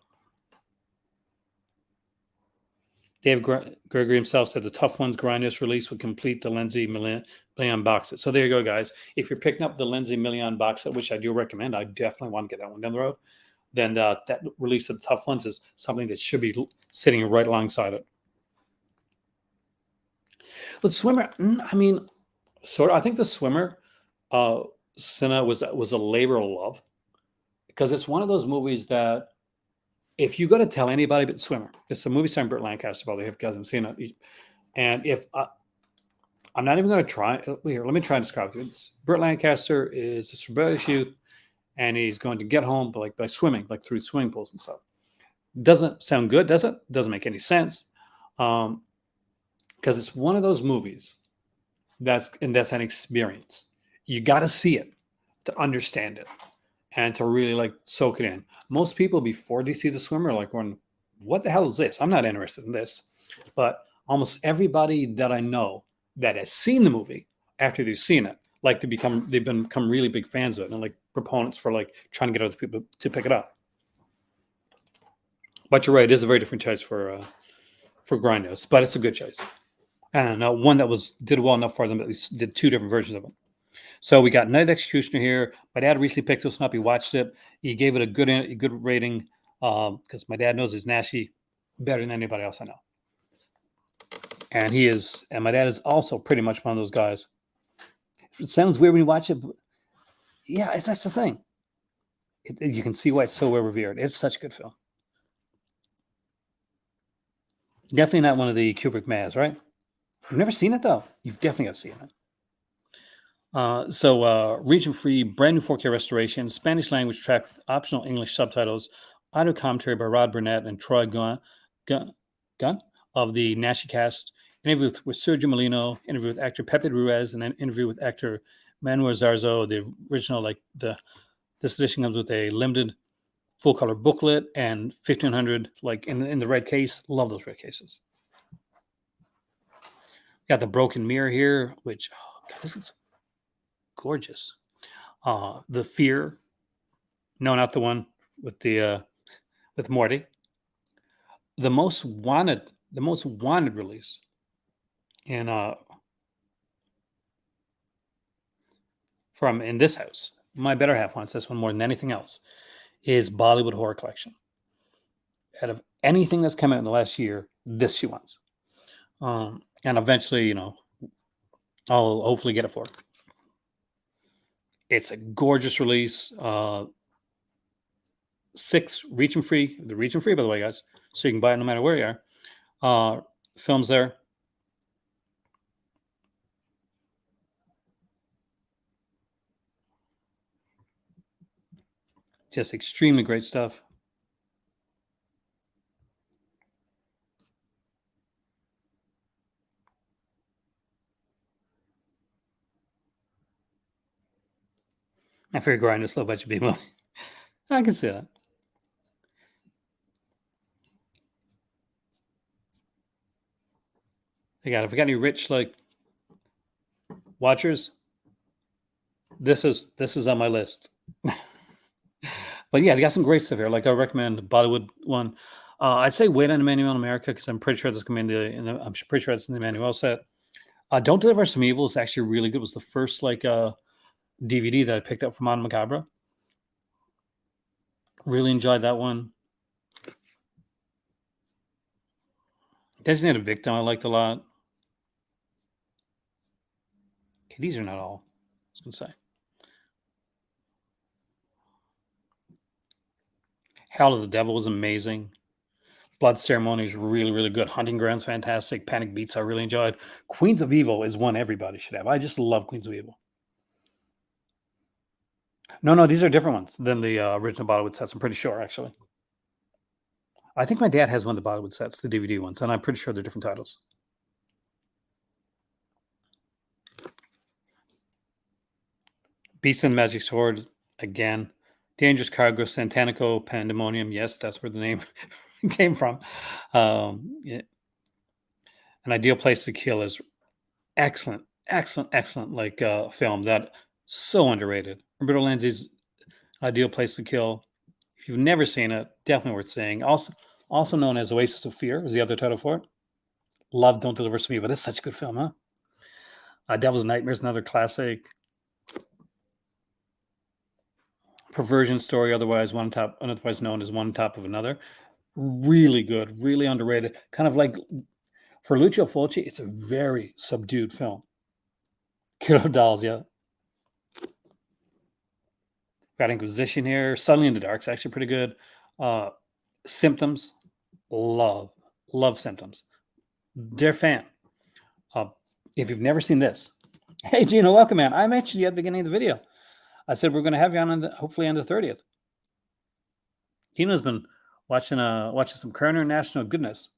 Dave Gregory himself said the Tough Ones Grindhouse release would complete the Lenzi Million box set. So there you go, guys. If you're picking up the Lenzi Million box set, which I do recommend, I definitely want to get that one down the road, then that release of the Tough Ones is something that should be sitting right alongside it. But Swimmer, I mean, sort of. I think the Swimmer, Cinna was a labor of love, because it's one of those movies that if you got to tell anybody but Swimmer, it's a movie starring Burt Lancaster, by the way, if you guys haven't seen it. And if I'm not even going to try here, let me try and describe it. Burt Lancaster is this rebellious youth, and he's going to get home by swimming, like through swimming pools and stuff. Doesn't sound good, does it? Doesn't make any sense, because it's one of those movies that's an experience. You got to see it to understand it and to really like soak it in. Most people, before they see The Swimmer, are like going, what the hell is this? I'm not interested in this. But almost everybody that I know that has seen the movie, after they've seen it, like they've become really big fans of it, and like proponents for like trying to get other people to pick it up. But you're right, it is a very different choice for Grindhouse, but it's a good choice. And one that did well enough for them that they did two different versions of it. So we got Night of the Executioner here. My dad recently picked this one up. He watched it. He gave it a good rating, because my dad knows his Nashi better than anybody else I know. And my dad is also pretty much one of those guys. It sounds weird when you watch it, but yeah, that's the thing. You can see why it's so well revered. It's such a good film. Definitely not one of the Kubrick Maz, right? You've never seen it, though. You've definitely got to see it. So region free, brand new 4K restoration, Spanish language track with optional English subtitles, audio commentary by Rod Burnett and Troy Gunn of the Nashi cast, interview with Sergio Molino, interview with actor Pepe Ruiz, and an interview with actor Manuel Zarzo. The original, this edition comes with a limited full color booklet and 1500 in the red case. Love those red cases. Got the broken mirror here, which God, this is gorgeous. The Fear, no, not the one with with Morty. The most wanted release in from in this house. My better half wants this one more than anything else. Is Bollywood Horror Collection. Out of anything that's come out in the last year, this she wants. And eventually, I'll hopefully get it for her. It's a gorgeous release. 6 region free. The region free, by the way, guys. So you can buy it no matter where you are. Films there. Just extremely great stuff. I figure Grindhouse low budget people. I can see that. If we got any rich watchers, this is on my list. But yeah, they got some great stuff here. I recommend the Bollywood one. I'd say wait on Emmanuel in America, because I'm pretty sure this coming I'm pretty sure it's in the Emmanuel set. Don't Deliver Us from Evil is actually really good. It was the first DVD that I picked up from Anna Macabre. Really enjoyed that one. Designated Victim I liked a lot. Okay, these are not all. I was gonna say. Hell of the Devil was amazing. Blood Ceremony is really, really good. Hunting Ground's fantastic. Panic Beats I really enjoyed. Queens of Evil is one everybody should have. I just love Queens of Evil. No, these are different ones than the original Bollywood sets. I'm pretty sure, actually. I think my dad has one of the Bollywood sets, the DVD ones, and I'm pretty sure they're different titles. Beast and Magic Sword, again. Dangerous Cargo, Santanico, Pandemonium. Yes, that's where the name came from. Yeah. An Ideal Place to Kill is excellent, excellent, excellent. Like film that so underrated. Roberto Lenzi's Ideal Place to Kill. If you've never seen it, definitely worth seeing. Also known as Oasis of Fear is the other title for it. Love Don't Deliver to Me, but it's such a good film, huh? Devil's Nightmare is another classic. Perversion Story, otherwise known as One Top of Another. Really good, really underrated. Kind of like for Lucio Fulci, it's a very subdued film. Killer Dolls, yeah. Got Inquisition here. Suddenly in the Dark is actually pretty good. Symptoms, love Symptoms. They're fan. If you've never seen this, hey Gino, welcome, man. I mentioned you at the beginning of the video. I said we're going to have you on hopefully on the 30th. Gino's been watching some Kerner National goodness.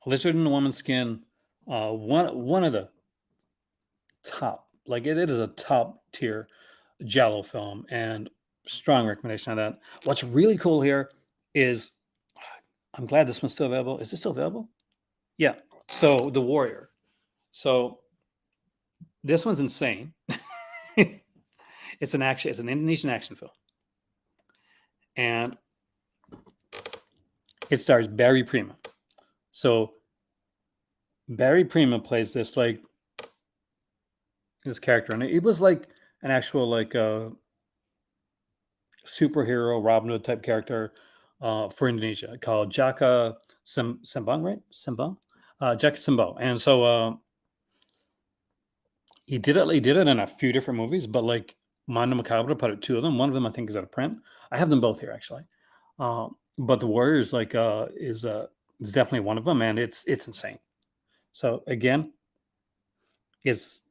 A Lizard in a Woman's Skin, one of the top, like it is a top tier Giallo film, and strong recommendation on that. What's really cool here is, I'm glad this one's still available. Is it still available? Yeah. So The Warrior. So this one's insane. It's an Indonesian action film, and it stars Barry Prima. So Barry Prima plays this character, and it was like an actual superhero Robin Hood type character for Indonesia called Jaka Sembang, right? Sembang, Jaka Sembang, and so he did it in a few different movies, but like Mondo Macabre put out two of them. One of them I think is out of print. I have them both here actually, but The Warriors is definitely one of them, and it's insane. So again, it's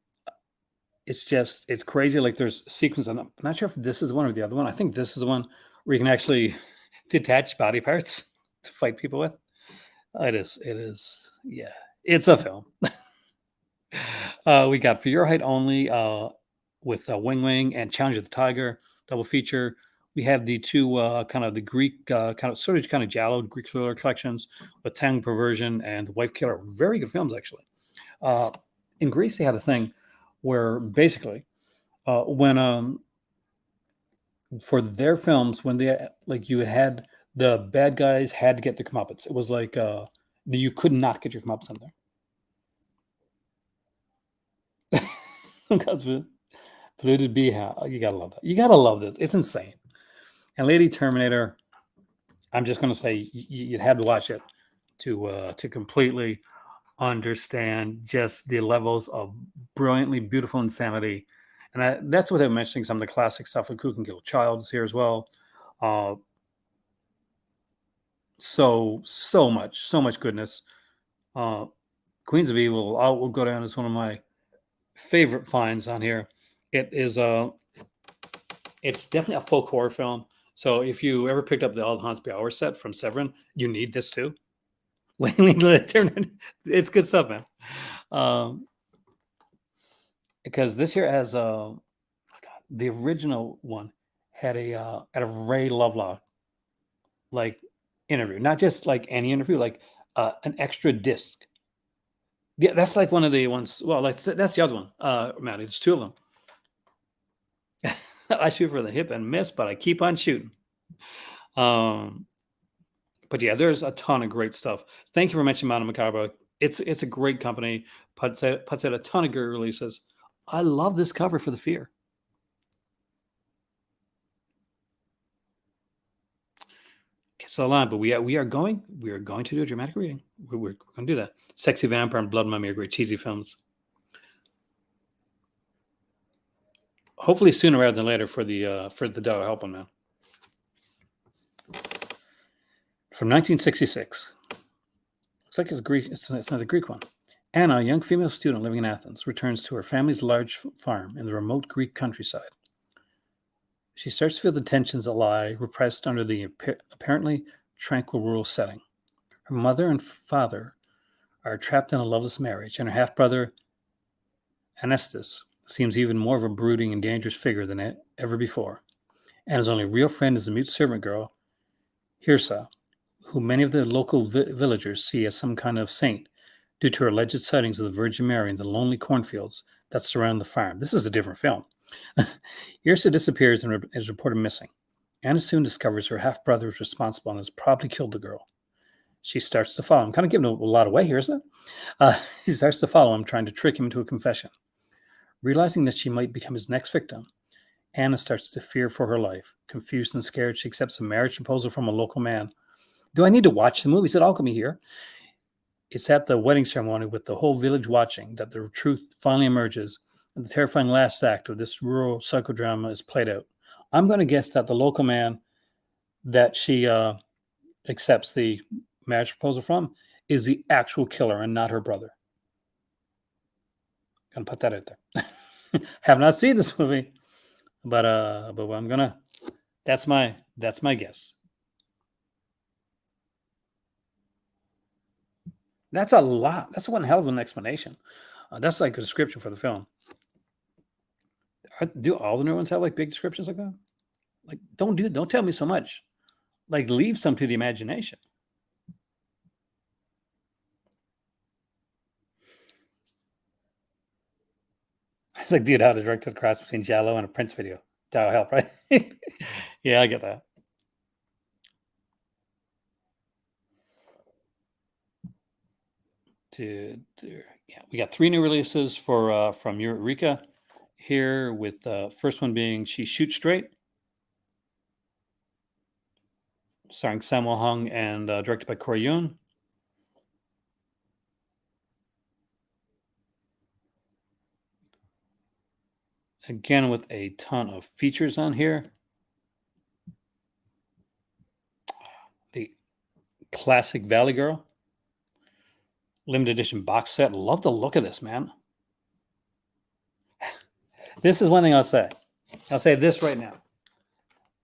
crazy. Like there's sequences. I'm not sure if this is one or the other one. I think this is the one where you can actually detach body parts to fight people with. It is. Yeah, it's a film. We got For Your Height Only with Wing Wing and Challenge of the Tiger double feature. We have the two kind of the Greek kind of Giallo Greek thriller collections with Tang Perversion and The Wife Killer. Very good films actually. In Greece, they had a thing where basically when for their films, when they you had the bad guys had to get the comeuppance. It was like you could not get your comeuppance in there. Because polluted beehive. You gotta love that. You gotta love this. It's insane. And Lady Terminator, I'm just gonna say you'd have to watch it to completely understand just the levels of brilliantly beautiful insanity. And that's without mentioning some of the classic stuff like Who Can Kill a Child is here as well. So much goodness. Queens of Evil will go down as one of my favorite finds on here. It's definitely a folk horror film. So if you ever picked up the All Hansby Hour set from Severin, you need this too. It's good stuff, man. Because this here has the original one had a Ray Lovelock interview, not just like any interview, like an extra disc. Yeah, that's like one of the ones. Well, that's the other one, Matt. It's two of them. I shoot for the hip and miss, but I keep on shooting. But yeah, there's a ton of great stuff. Thank you for mentioning Mondo Macabre. It's a great company. Puts out a ton of great releases. I love this cover for The Fear. It's a lot, but we are going to do a dramatic reading. We're going to do that. Sexy Vampire and Blood Mummy are great cheesy films. Hopefully sooner rather than later for the Dow helping man. From 1966. Looks like it's Greek. It's another Greek one. Anna, a young female student living in Athens, returns to her family's large farm in the remote Greek countryside. She starts to feel the tensions that lie repressed under the apparently tranquil rural setting. Her mother and father are trapped in a loveless marriage, and her half-brother, Anestus, seems even more of a brooding and dangerous figure than ever before. And his only real friend is the mute servant girl, Hirsa, who many of the local villagers see as some kind of saint due to her alleged sightings of the Virgin Mary in the lonely cornfields that surround the farm. This is a different film. Hirsa disappears and is reported missing. Anna soon discovers her half-brother is responsible and has probably killed the girl. She starts to follow him. I'm kind of giving a lot away here, isn't it? She starts to follow him, trying to trick him into a confession. Realizing that she might become his next victim, Anna starts to fear for her life. Confused and scared, she accepts a marriage proposal from a local man. Do I need to watch the movie? He said, I'll come here. It's at the wedding ceremony with the whole village watching that the truth finally emerges and the terrifying last act of this rural psychodrama is played out. I'm going to guess that the local man that she accepts the marriage proposal from is the actual killer and not her brother. Gonna put that out there. Have not seen this movie, but I'm gonna. That's my guess. That's a lot. That's one hell of an explanation. That's like a description for the film. Do all the new ones have like big descriptions like that? Like, don't tell me so much. Like, leave some to the imagination. It's like, dude, how to direct the cross between Jello and a Prince video. That'll help, right? Yeah, I get that. Yeah, we got 3 new releases for from Eureka here, with the first one being She Shoots Straight, starring Sammo Hung and directed by Corey Yun. Again, with a ton of features on here. The classic Valley Girl limited edition box set. Love the look of this, man. This is one thing I'll say. I'll say this right now.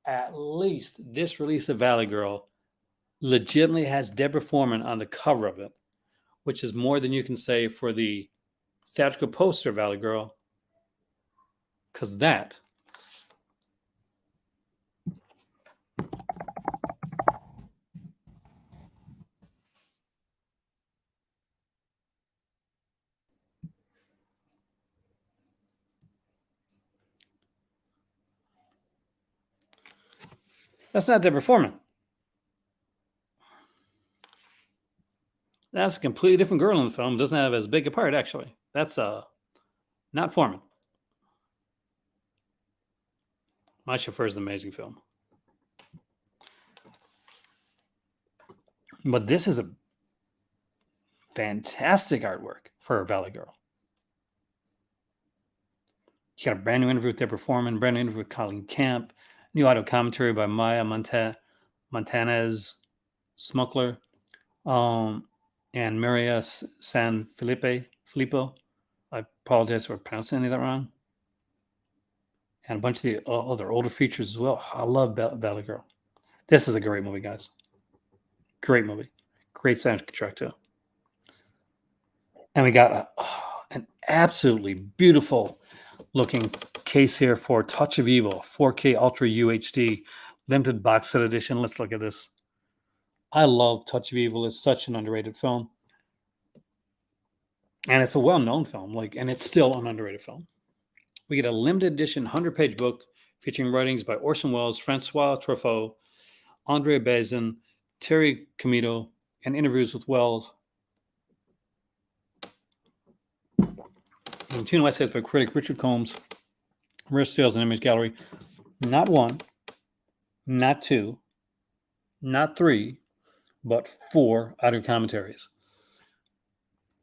At least this release of Valley Girl legitimately has Deborah Foreman on the cover of it, which is more than you can say for the theatrical poster of Valley Girl, because that that's not Deborah Foreman. That's a completely different girl in the film. Doesn't have as big a part, actually. That's not Foreman. My Chauffeur is an amazing film. But this is a fantastic artwork for a Valley Girl. You got a brand new interview with Deborah Foreman, brand new interview with Colleen Camp, new audio commentary by Maya Montanez Smuckler, and Maria San Filippo. I apologize for pronouncing any of that wrong. And a bunch of the other older features as well. I love Valley Girl. This is a great movie, guys. Great movie. Great soundtrack too. And we got an absolutely beautiful looking case here for Touch of Evil, 4K Ultra UHD, limited box set edition. Let's look at this. I love Touch of Evil. It's such an underrated film. And it's a well-known film, and it's still an underrated film. We get a limited edition 100-page book featuring writings by Orson Welles, Francois Truffaut, Andre Bazin, Terry Comito, and interviews with Welles. And Tune West by critic Richard Combs, Rare Sales and Image Gallery. Not 1, not 2, not 3, but 4 audio commentaries.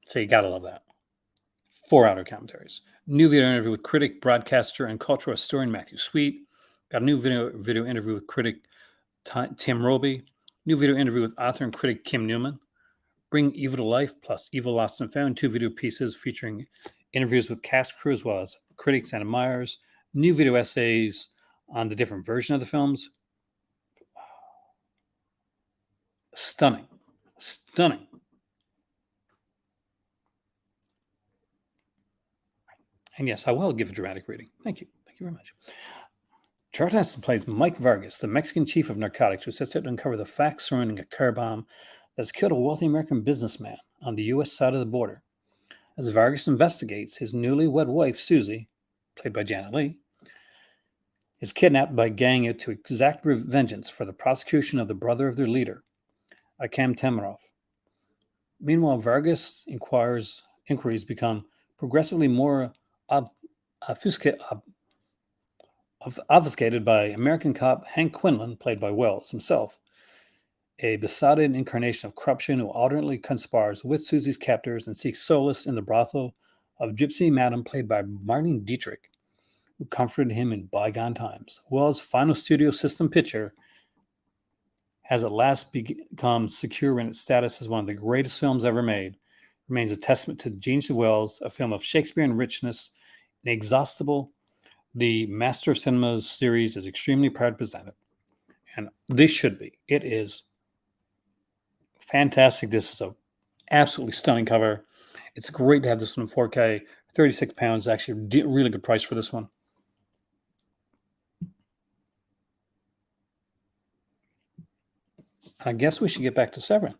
So you gotta love that. 4 audio commentaries. New video interview with critic, broadcaster, and cultural historian Matthew Sweet. Got a new video interview with critic Tim Roby. New video interview with author and critic Kim Newman. Bring Evil to Life plus Evil Lost and Found. 2 video pieces featuring interviews with cast crew as well as critics and admirers. New video essays on the different version of the films. Stunning. Stunning. And yes, I will give a dramatic reading. Thank you. Thank you very much. Charlton Heston plays Mike Vargas, the Mexican chief of narcotics who sets out to uncover the facts surrounding a car bomb that's killed a wealthy American businessman on the U.S. side of the border. As Vargas investigates, his newlywed wife, Susie, played by Janet Leigh, is kidnapped by a gang out to exact vengeance for the prosecution of the brother of their leader, Akam Temirov. Meanwhile, Vargas' inquiries become progressively more obfuscated by American cop Hank Quinlan, played by Wells himself, a besotted incarnation of corruption who alternately conspires with Susie's captors and seeks solace in the brothel of Gypsy Madam, played by Marlene Dietrich, who comforted him in bygone times. Wells' final studio system picture has at last become secure in its status as one of the greatest films ever made. It remains a testament to the genius of Wells, a film of Shakespearean richness, inexhaustible. The Master of Cinema's series is extremely proud to present it. And this should be. It is fantastic. This is a absolutely stunning cover. It's great to have this one in 4K. £36, actually a really good price for this one. I guess we should get back to Severin.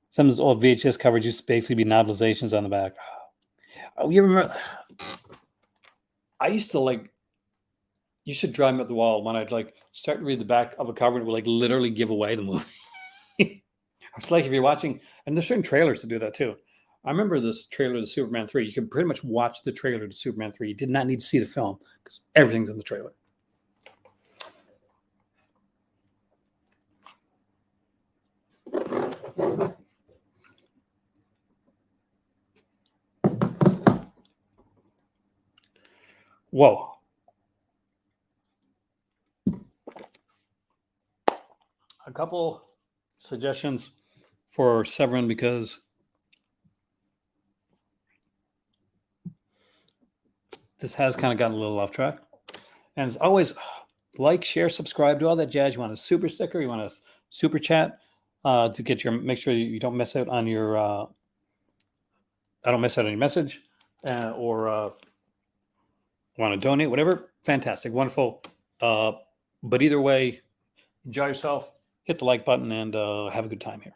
Some of those old VHS covers used to basically be novelizations on the back. Oh, you remember? I used to you should drive me up the wall when I'd start to read the back of a cover and it would literally give away the movie. It's like if you're watching, and there's certain trailers to do that too. I remember this trailer to Superman 3. You could pretty much watch the trailer to Superman 3. You did not need to see the film because everything's in the trailer. Whoa. A couple suggestions for Severin because this has kind of gotten a little off track. And as always, like, share, subscribe, do all that jazz. You want a super sticker, you want a super chat to get make sure you don't miss out on your I don't miss out on your message or want to donate, whatever. Fantastic, wonderful. But either way, enjoy yourself, hit the like button, and have a good time here.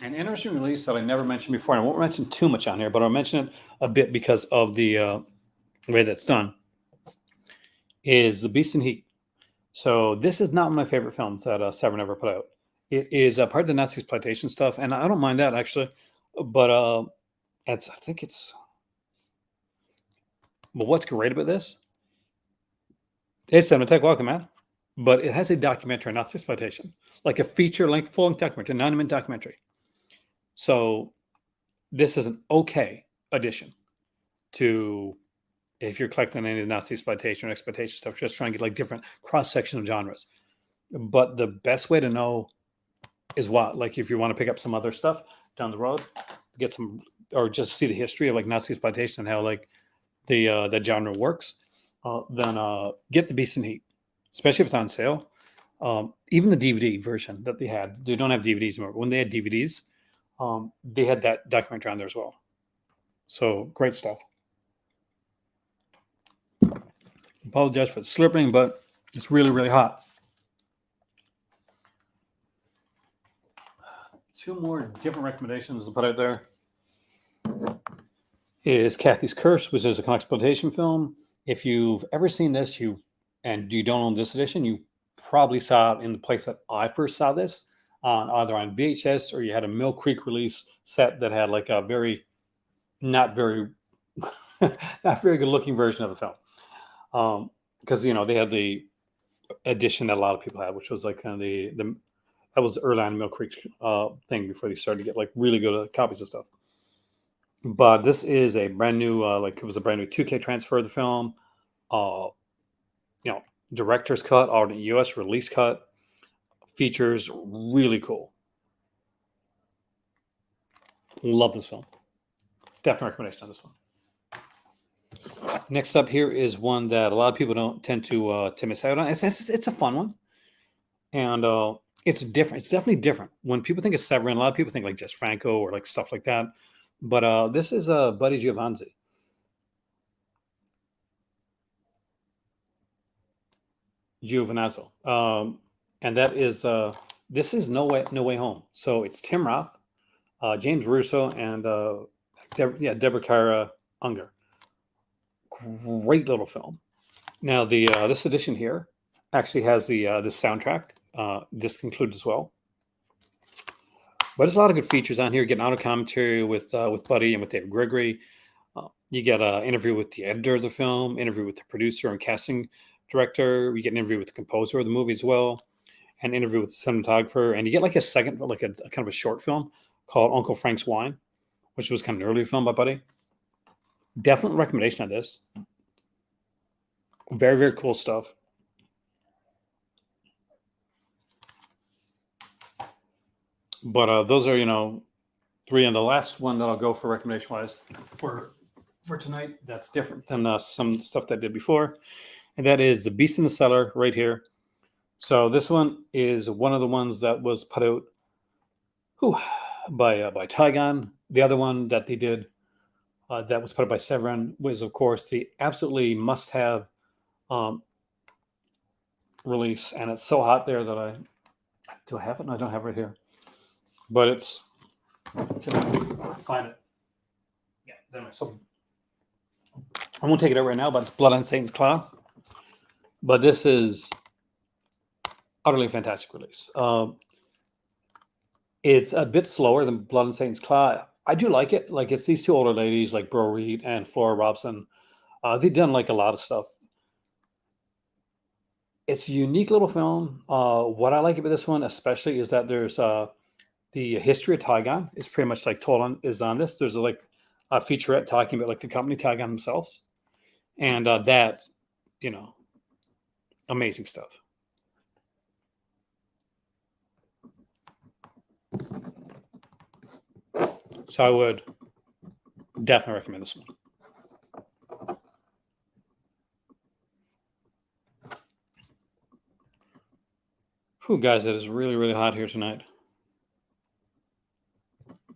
An interesting release that I never mentioned before, and I won't mention too much on here, but I'll mention it a bit because of the way that's done, is The Beast in Heat. So this is not one of my favorite films that Severin ever put out. It is part of the Nazi exploitation stuff, and I don't mind that actually, but but what's great about this? Hey, Cinematheque, welcome, man. But it has a documentary on Nazi exploitation, like a feature-length, full-length documentary, a 9-minute documentary. So this is an okay addition to if you're collecting any of the Nazi exploitation or exploitation stuff, just trying to get different cross-section of genres. But the best way to know is if you want to pick up some other stuff down the road, get some, or just see the history of Nazi exploitation and how that genre works, then get The Beast in Heat, especially if it's on sale. Even the DVD version that they had, they don't have DVDs anymore. When they had DVDs, they had that documentary on there as well. So great stuff. Apologize for the slurping, but it's really, really hot. Two more different recommendations to put out there is Kathy's Curse, which is a exploitation film. If you've ever seen this, and you don't own this edition, you probably saw it in the place that I first saw this, either on VHS or you had a Mill Creek release set that had a very, not very good looking version of the film. Because they had the edition that a lot of people had, which was that was early on Mill Creek thing before they started to get really good copies of stuff. But this is a brand new, it was a brand new 2K transfer of the film. Director's cut, alternate US release cut, features really cool. Love this film. Definite recommendation on this one. Next up here is one that a lot of people don't tend to miss out on. It's a fun one, and It's different. It's definitely different. When people think of Severin, a lot of people think like just Franco or like stuff like that. But this is Buddy Giovanni, Giovinazzo, and that is this is No Way Home. So it's Tim Roth, James Russo, and Deborah Kara Unger. Great little film. Now the this edition here actually has the soundtrack disc included as well. But there's a lot of good features on here. Getting auto commentary with Buddy and with David Gregory. You get an interview with the editor of the film, interview with the producer and casting director. We get an interview with the composer of the movie as well, an interview with the cinematographer, and you get like a second, like a kind of a short film called Uncle Frank's Wine, which was kind of an early film by Buddy. Definite recommendation on this. Very, very cool stuff. But those are, three. And the last one that I'll go for recommendation wise for tonight that's different than some stuff that I did before, and that is The Beast in the Cellar right here. So this one is one of the ones that was put out by Tygon. The other one that they did that was put out by Severin was, of course, the absolutely must-have release, and it's so hot there that I have it. No, I don't have it right here, but it's find it. Yeah, so I won't take it out right now, but it's Blood on Satan's Claw. But this is utterly fantastic release. It's a bit slower than Blood on Satan's Claw. I do like it. Like, it's these two older ladies, like Bro Reed and Flora Robson. They've done like a lot of stuff. It's a unique little film. What I like about this one, especially, is that there's the history of Tygon is pretty much like is on this. There's like a featurette talking about like the company Tygon themselves, and that, amazing stuff. So I would definitely recommend this one. Whew, guys, it is really, really hot here tonight.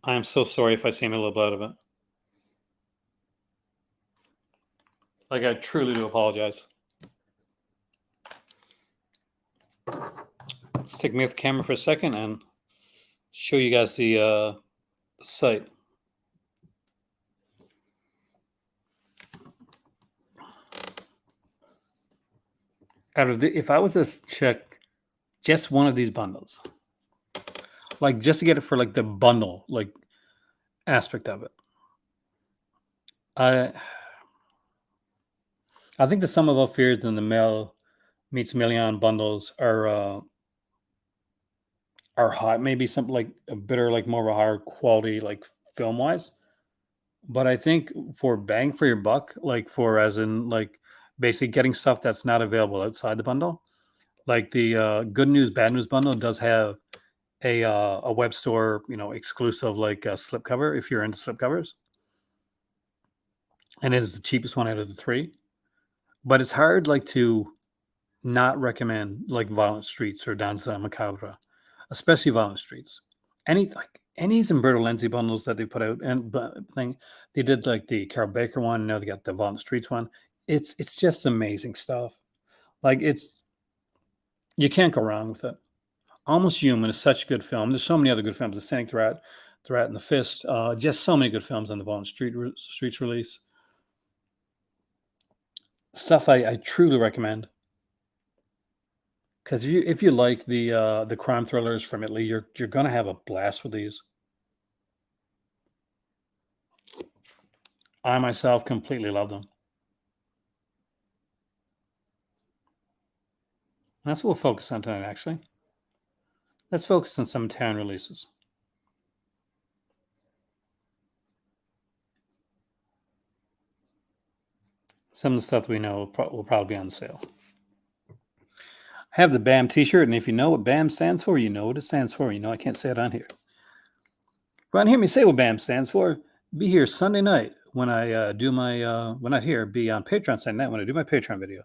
I am so sorry if I seem a little bit out of it. Like, I truly do apologize. Let's take me off the camera for a second and show you guys the site. If I was to check just one of these bundles, like just to get it for like the bundle, like aspect of it, I think the sum of all fears in the Mel Meets Million bundles are hot. Maybe something like a better, like more of a higher quality, like film wise. But I think for bang for your buck, like for as in like basically getting stuff that's not available outside the bundle, like the Good News Bad News bundle does have a web store, exclusive like slipcover if you're into slipcovers, and it is the cheapest one out of the three. But it's hard like to not recommend like Violent Streets or Danza Macabre, especially Violent Streets. Any Zimberto Lenzi bundles that they put out, and thing they did like the Carol Baker one. Now they got the Violent Streets one. It's just amazing stuff. Like, you can't go wrong with it. Almost Human is such a good film. There's so many other good films. The Sonic the Rat and the Fist. Just so many good films on the Violent Streets release. Stuff I truly recommend. Because if you like the crime thrillers from Italy, you're gonna have a blast with these. I myself completely love them. And that's what we'll focus on tonight, actually. Let's focus on some Italian releases. Some of the stuff we know will probably be on sale. I have the BAM t-shirt, and if you know what BAM stands for, you know what it stands for. I can't say it on here. But hear me say what BAM stands for. Be here Sunday night when I do my, well, not here, be on Patreon Sunday night when I do my Patreon video.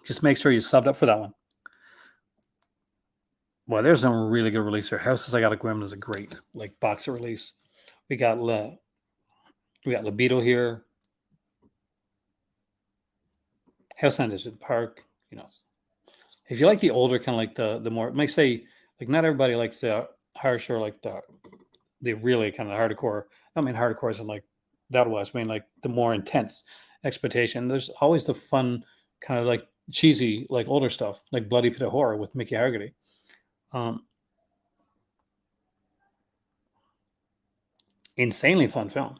Just make sure you subbed up for that one. Well, there's some really good release here. Houses I Gotta Go In is a great like box set release. We got we got Libido here. House on Desert Park. You know, if you like the older kind of like the more, it may say like not everybody likes the harsher like the really kind of hardcore. I don't mean hardcore as in like that was. I mean like the more intense expectation. There's always the fun kind of like cheesy like older stuff like Bloody Pit of Horror with Mickey Hargitay. Um, Insanely fun film.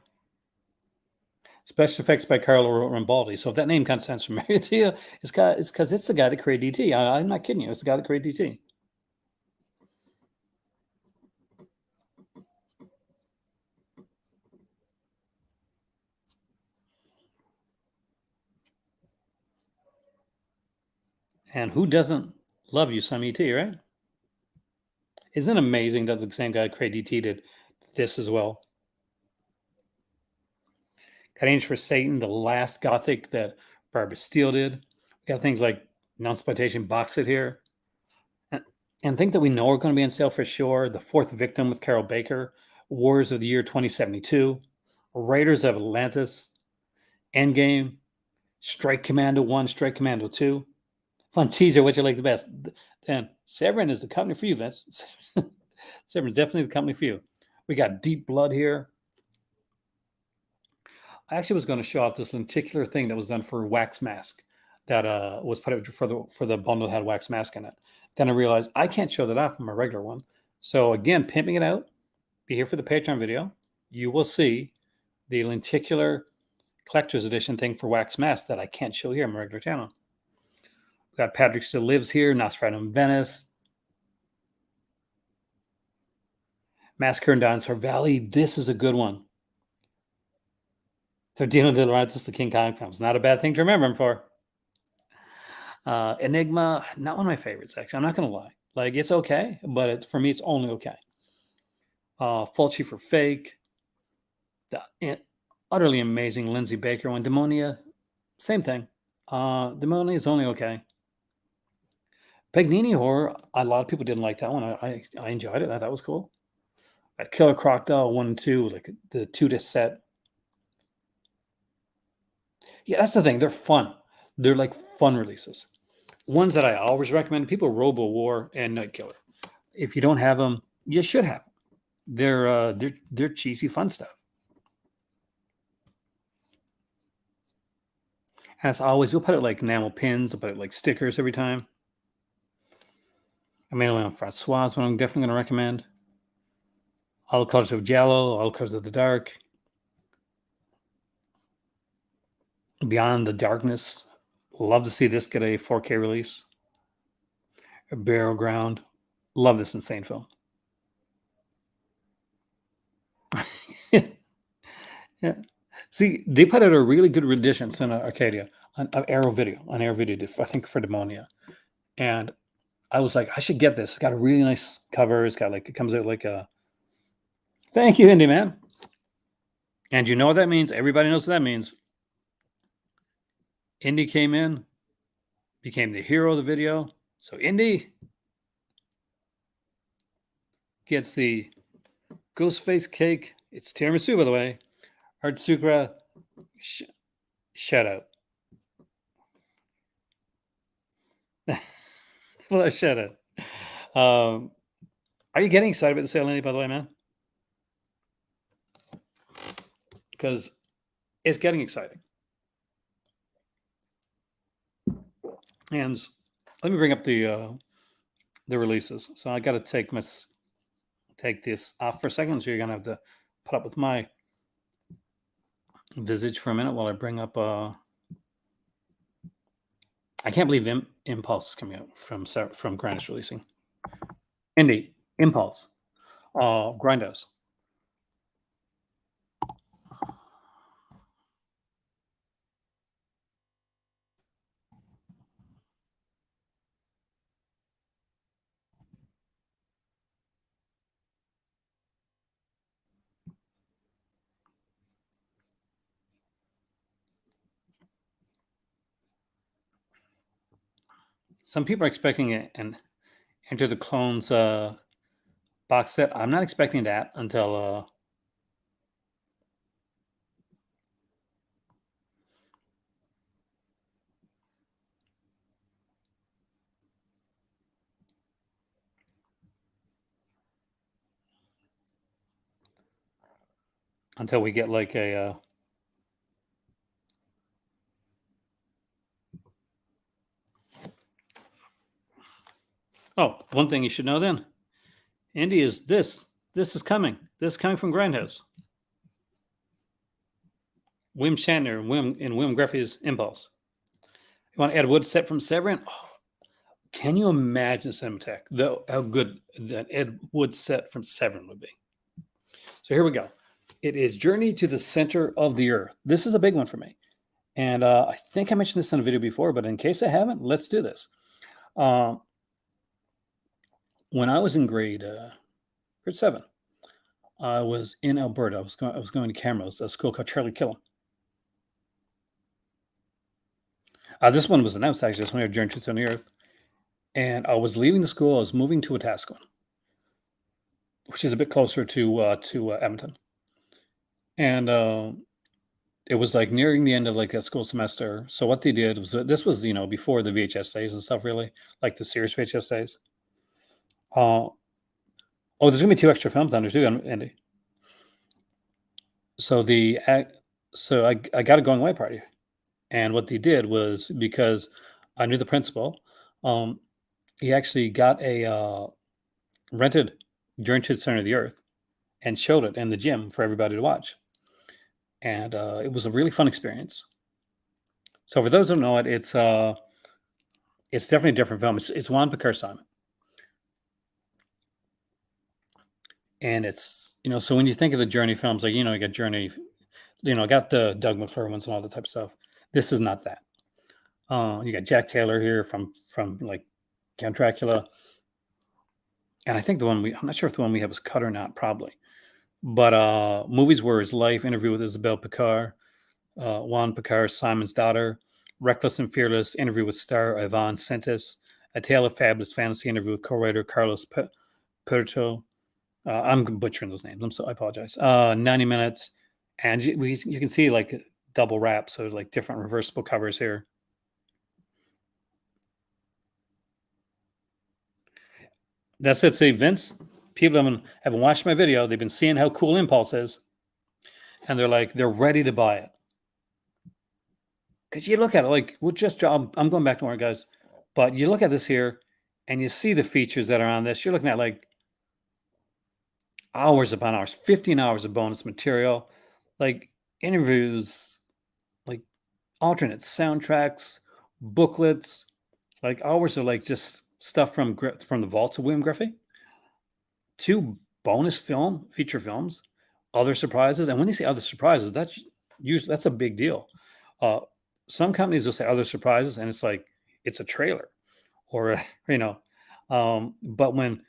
Special effects by Carlo Rambaldi. So if that name kind of sounds familiar to you, it's because it's the guy that created DT. I'm not kidding you. It's the guy that created DT. And who doesn't love you some ET, right? Isn't it amazing that the same guy that created DT did this as well? Got Angel for Satan, the last Gothic that Barbara Steele did. We got things like non-exploitation box set here. And things that we know are going to be on sale for sure. The Fourth Victim with Carol Baker, Wars of the Year 2072, Raiders of Atlantis, Endgame, Strike Commando 1, Strike Commando 2. Fun teaser, what you like the best. And Severin is the company for you, Vince. Severin's definitely the company for you. We got Deep Blood here. I actually was going to show off this lenticular thing that was done for Wax Mask that was put out for the bundle that had Wax Mask in it. Then I realized I can't show that off on my regular one. So again, pimping it out. Be here for the Patreon video. You will see the lenticular collector's edition thing for Wax Mask that I can't show here on my regular channel. We got Patrick Still Lives here, Nosferatu in Venice, Massacre in Dinosaur Valley. This is a good one. Dino De Laurentiis, the King Kong films. Not a bad thing to remember him for. Enigma, not one of my favorites, actually. I'm not going to lie. Like, it's okay, but for me, it's only okay. Fulci for Fake. The utterly amazing Lindsay Baker one. Demonia, same thing. Demonia is only okay. Pagnini Horror, a lot of people didn't like that one. I enjoyed it. I thought it was cool. Killer Crocodile 1 and 2, like the 2-disc set. Yeah, that's the thing. They're fun. They're like fun releases. Ones that I always recommend people: Robo War and Night Killer. If you don't have them, you should have them. They're cheesy fun stuff. And as always, we'll put it like enamel pins. We'll put it like stickers every time. Emmanuel Francois is one I'm definitely going to recommend. All Colors of Jello, All Colors of the Dark. Beyond the Darkness. Love to see this get a 4K release. Burial Ground. Love this insane film. Yeah. See, they put out a really good rendition in Arcadia on Arrow Video. On Arrow Video, I think for Demonia. And I was like, I should get this. It's got a really nice cover. It's got like, it comes out like a. Thank you, Indy Man. And you know what that means? Everybody knows what that means. Indy came in, became the hero of the video. So Indy gets the Ghostface cake. It's tiramisu, by the way. Art Sukra, shout out. Well, shout out. Are you getting excited about the sale, Indy, by the way, man? Because it's getting exciting. And let me bring up the releases. So I got to take this off for a second. So you're gonna have to put up with my visage for a minute while I bring up. I can't believe Impulse is coming out from Grindhouse Releasing. Indy Impulse, Grindhouse. Some people are expecting an Enter the Clones box set. I'm not expecting that until we get like a oh, one thing you should know then, Andy, is this is coming. This is coming from Grindhouse. Wim Shatner and Wim Greffy's Impulse. You want to add a wood set from Severin? Oh, can you imagine Cinematech? How good that Ed Wood set from Severin would be. So here we go. It is Journey to the Center of the Earth. This is a big one for me. And I think I mentioned this in a video before, but in case I haven't, let's do this. When I was in grade 7, I was in Alberta. I was going to Camrose, a school called Charlie Killam. This one was announced actually. This one here, Journey to the Center of the Earth. And I was leaving the school. I was moving to Wetaskiwin, which is a bit closer to Edmonton. And it was like nearing the end of like that school semester. So what they did was, this was, before the VHS days and stuff, really, like the Sears VHS days. Oh, there's gonna be 2 extra films on there too, Andy. So I got a going away party, and what they did was, because I knew the principal, he actually got a rented Journey to the Center of the Earth and showed it in the gym for everybody to watch. And it was a really fun experience. So for those who don't know it, it's definitely a different film. It's Juan Picar-Simon. And it's, so when you think of the Journey films, like, you got Journey, got the Doug McClure ones and all that type of stuff. This is not that. You got Jack Taylor here from like Count Dracula. And I think I'm not sure if the one we have was cut or not, probably. But movies were His Life, Interview with Isabelle Picard, Juan Picar-Simon's Daughter, Reckless and Fearless, Interview with star Yvonne Sentis, A Tale of Fabulous Fantasy, Interview with co-writer Carlos Puerto. I'm butchering those names. I apologize. 90 Minutes. And you can see like double wrap. So like different reversible covers here. That's it. See, Vince, people haven't watched my video. They've been seeing how cool Impulse is. And they're ready to buy it. Because you look at it, like, I'm going back to more, guys. But you look at this here and you see the features that are on this. You're looking at like hours upon hours, 15 hours of bonus material, like interviews, like alternate soundtracks, booklets, like hours of like just stuff from the vaults of William Griffey. 2 bonus feature films, other surprises. And when they say other surprises, that's a big deal. Some companies will say other surprises, and it's like it's a trailer, or but when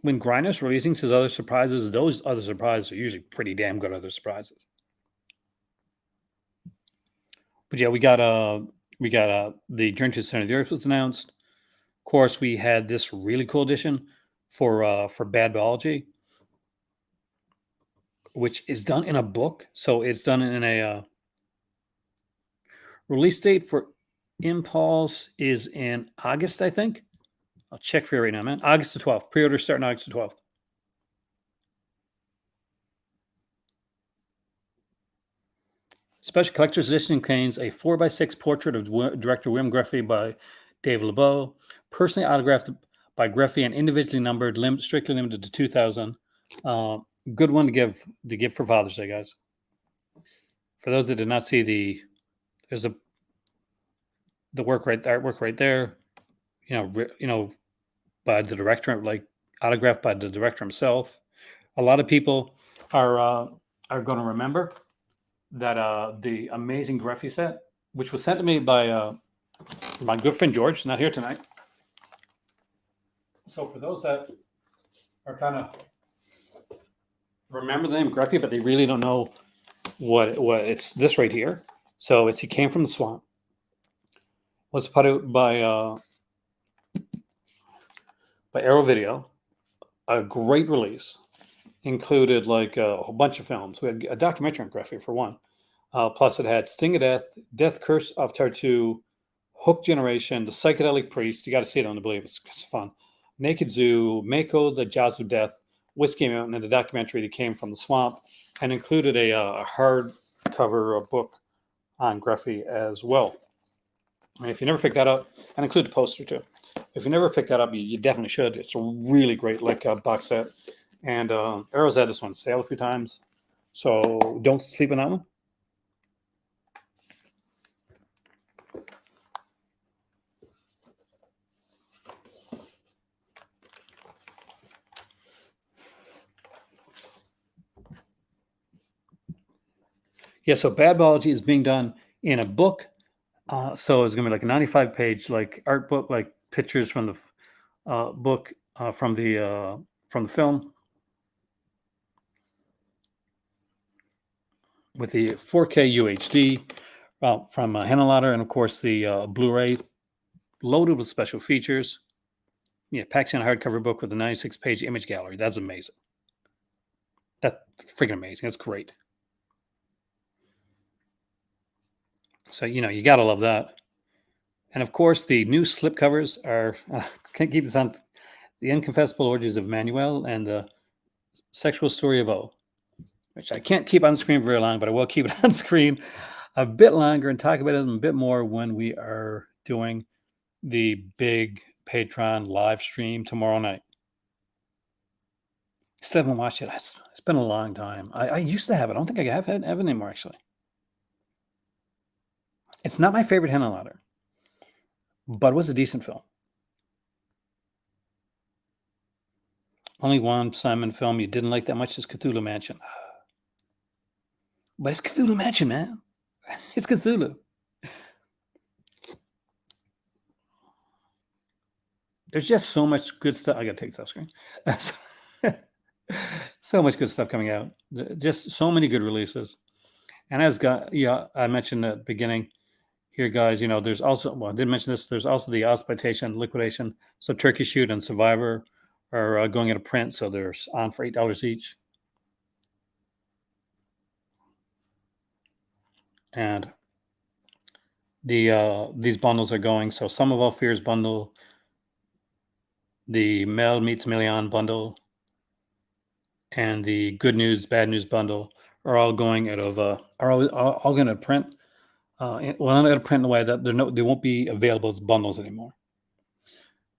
Grindhouse Releasing says other surprises, those other surprises are usually pretty damn good other surprises. But yeah, we got the Journey to the Center of the Earth was announced. Of course, we had this really cool edition for Bad Biology, which is done in a book. So it's done in a release date for Impulse is in August, I think. I'll check for you right now, man. August the 12th. Pre-order starting August the 12th. Special Collector's Edition contains a 4x6 portrait of director Wim Greffy by Dave LeBeau, personally autographed by Greffy and individually numbered, strictly limited to 2,000. Good one to give for Father's Day, guys. For those that did not see there's the artwork right there. By the director, like autographed by the director himself. A lot of people are going to remember that the amazing Greffy set, which was sent to me by my good friend George, is not here tonight. So for those that are kind of remember the name Greffy, but they really don't know what it's this right here. So He Came from the Swamp. Was put out by by Arrow Video, a great release. Included like a whole bunch of films. We had a documentary on Griffey for one. Plus, it had Sting of Death, Death Curse of Tartu, Hook Generation, The Psychedelic Priest. You got to see it on the Believe. It's fun. Naked Zoo, Mako, The Jaws of Death, Whiskey Mountain, and the documentary that came from the swamp, and included a hardcover book on Griffey as well. And if you never picked that up, and include the poster too. If you never picked that up, you definitely should. It's a really great box set. And Arrow's had this one sale a few times, so don't sleep on that one. Yeah, so Bad Biology is being done in a book. So it's going to be like a 95-page like art book, like pictures from the book from the film, with the 4K UHD from Hennelotter, and of course the Blu-ray loaded with special features. Yeah, packed in a hardcover book with a 96-page image gallery. That's amazing. That's freaking amazing. That's great. So, you got to love that. And of course, the new slipcovers are, can't keep this on, The Inconfessable Orgies of Manuel and The Sexual Story of O, which I can't keep on screen very long, but I will keep it on screen a bit longer and talk about it a bit more when we are doing the big Patreon live stream tomorrow night. Still haven't watched it. It's been a long time. I used to have it. I don't think I have it anymore, actually. It's not my favorite Hennelotter, but it was a decent film. Only one Simon film you didn't like that much is Cthulhu Mansion. But it's Cthulhu Mansion, man. It's Cthulhu. There's just so much good stuff. I got to take this off screen. So much good stuff coming out. Just so many good releases. And I mentioned at the beginning here, guys, there's also, well, I didn't mention this, there's also the Exploitation, Liquidation. So Turkey Shoot and Survivor are going out of print. So they're on for $8 each. And these bundles are going. So Some of All Fears bundle, the Mel Meets Million bundle, and the Good News, Bad News bundle are all going out of, are all going to print. Well, not going to print in a way that they won't be available as bundles anymore.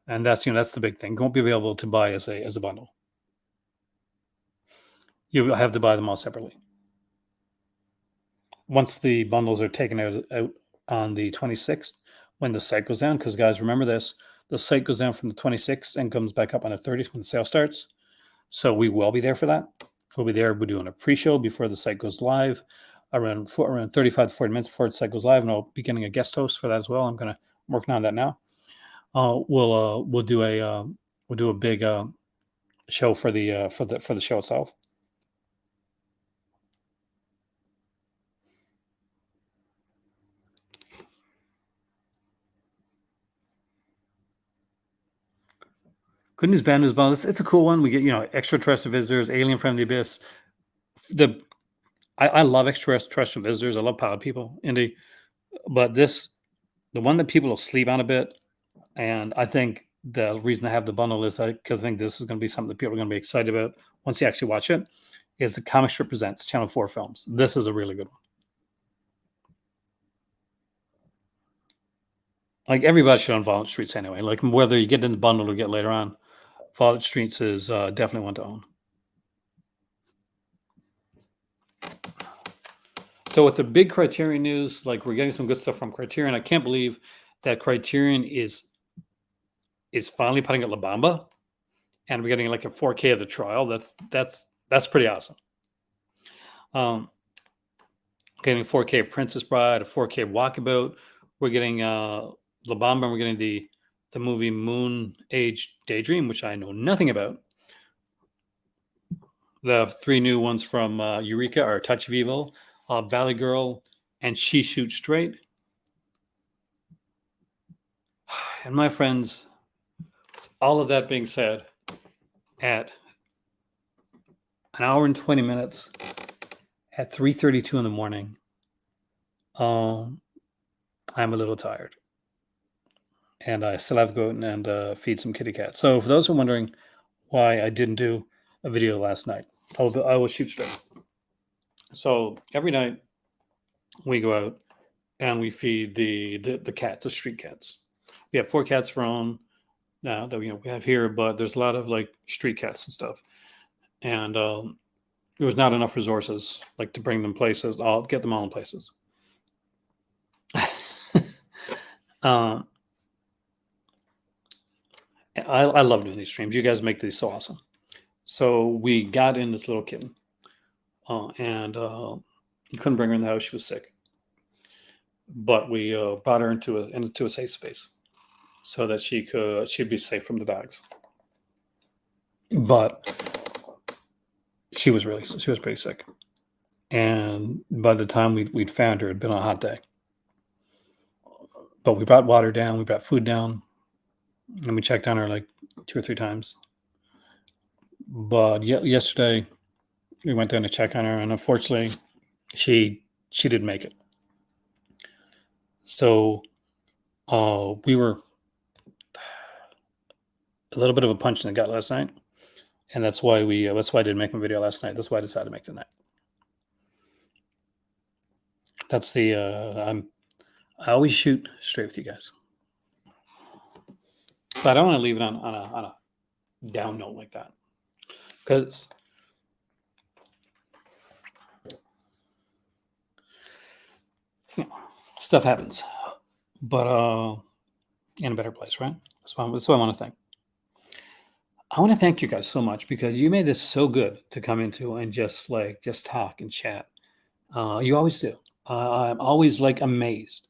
And that's, that's the big thing. They won't be available to buy as a bundle. You have to buy them all separately. Once the bundles are taken out on the 26th, when the site goes down, because guys, remember this, the site goes down from the 26th and comes back up on the 30th when the sale starts. So we will be there for that. We'll be there. We're doing a pre-show before the site goes live, around 35 to 40 minutes before the site goes live, and I'll be getting a guest host for that as well. I'm working on that now. We'll do a big show for the show itself. Good News, Bad News bundle. It's a cool one. We get extraterrestrial visitors, Alien from the Abyss. I love extraterrestrial visitors. I love pilot people, Indy. But the one that people will sleep on a bit, and I think the reason I have the bundle is because I think this is going to be something that people are going to be excited about once you actually watch it, is the Comic Strip Presents Channel 4 Films. This is a really good one. Like, everybody should own Violent Streets anyway. Like, whether you get in the bundle or get later on, Violent Streets is definitely one to own. So with the big Criterion news, like, we're getting some good stuff from Criterion. I can't believe that Criterion is finally putting out La Bamba, and we're getting like a 4K of the trial. That's pretty awesome. Getting 4K of Princess Bride, a 4K of Walkabout. We're getting La Bamba, and we're getting the movie Moon Age Daydream, which I know nothing about. The 3 new ones from Eureka are Touch of Evil, Valley Girl, and She Shoots Straight. And my friends, all of that being said, at an hour and 20 minutes at 3:32 in the morning, I'm a little tired. And I still have to go out and feed some kitty cats. So for those who are wondering why I didn't do a video last night, I will shoot straight. So every night we go out and we feed the cats, the street cats. We have 4 cats from now that we have here, but there's a lot of like street cats and stuff. And there was not enough resources like to bring them places. I'll get them all in places. I love doing these streams. You guys make these so awesome. So we got in this little kitten, and you couldn't bring her in the house. She was sick, but we brought her into a safe space so that she'd be safe from the dogs. But she was pretty sick, and by the time we'd found her, it'd been a hot day. But we brought water down, we brought food down, and we checked on her like 2 or 3 times. But yesterday we went down to check on her, and unfortunately, she didn't make it. So we were a little bit of a punch in the gut last night, and that's why I didn't make my video last night. That's why I decided to make tonight. That's I always shoot straight with you guys, but I don't want to leave it on a down note like that, because stuff happens, but in a better place, right? That's what I want to think. I want to thank you guys so much because you made this so good to come into and just talk and chat. You always do. I'm always like amazed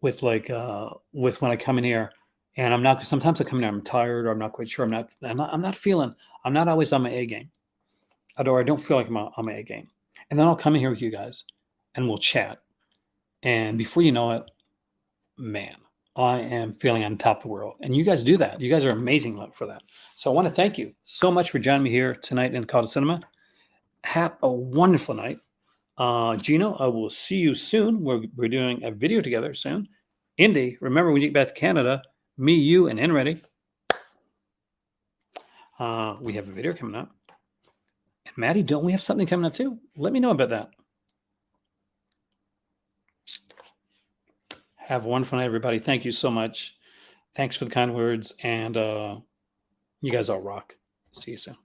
with with when I come in here, and sometimes I come in here, I'm tired, or I'm not quite sure. I'm not always on my A game, or I don't feel like I'm on my A game. And then I'll come in here with you guys and we'll chat. And before you know it, man, I am feeling on top of the world. And you guys do that. You guys are amazing for that. So I want to thank you so much for joining me here tonight in the Call to Cinema. Have a wonderful night. Gino, I will see you soon. We're doing a video together soon. Indy, remember when you get back to Canada, me, you, and Enready. We have a video coming up. And Maddie, don't we have something coming up too? Let me know about that. Have a wonderful night, everybody. Thank you so much. Thanks for the kind words. And you guys all rock. See you soon.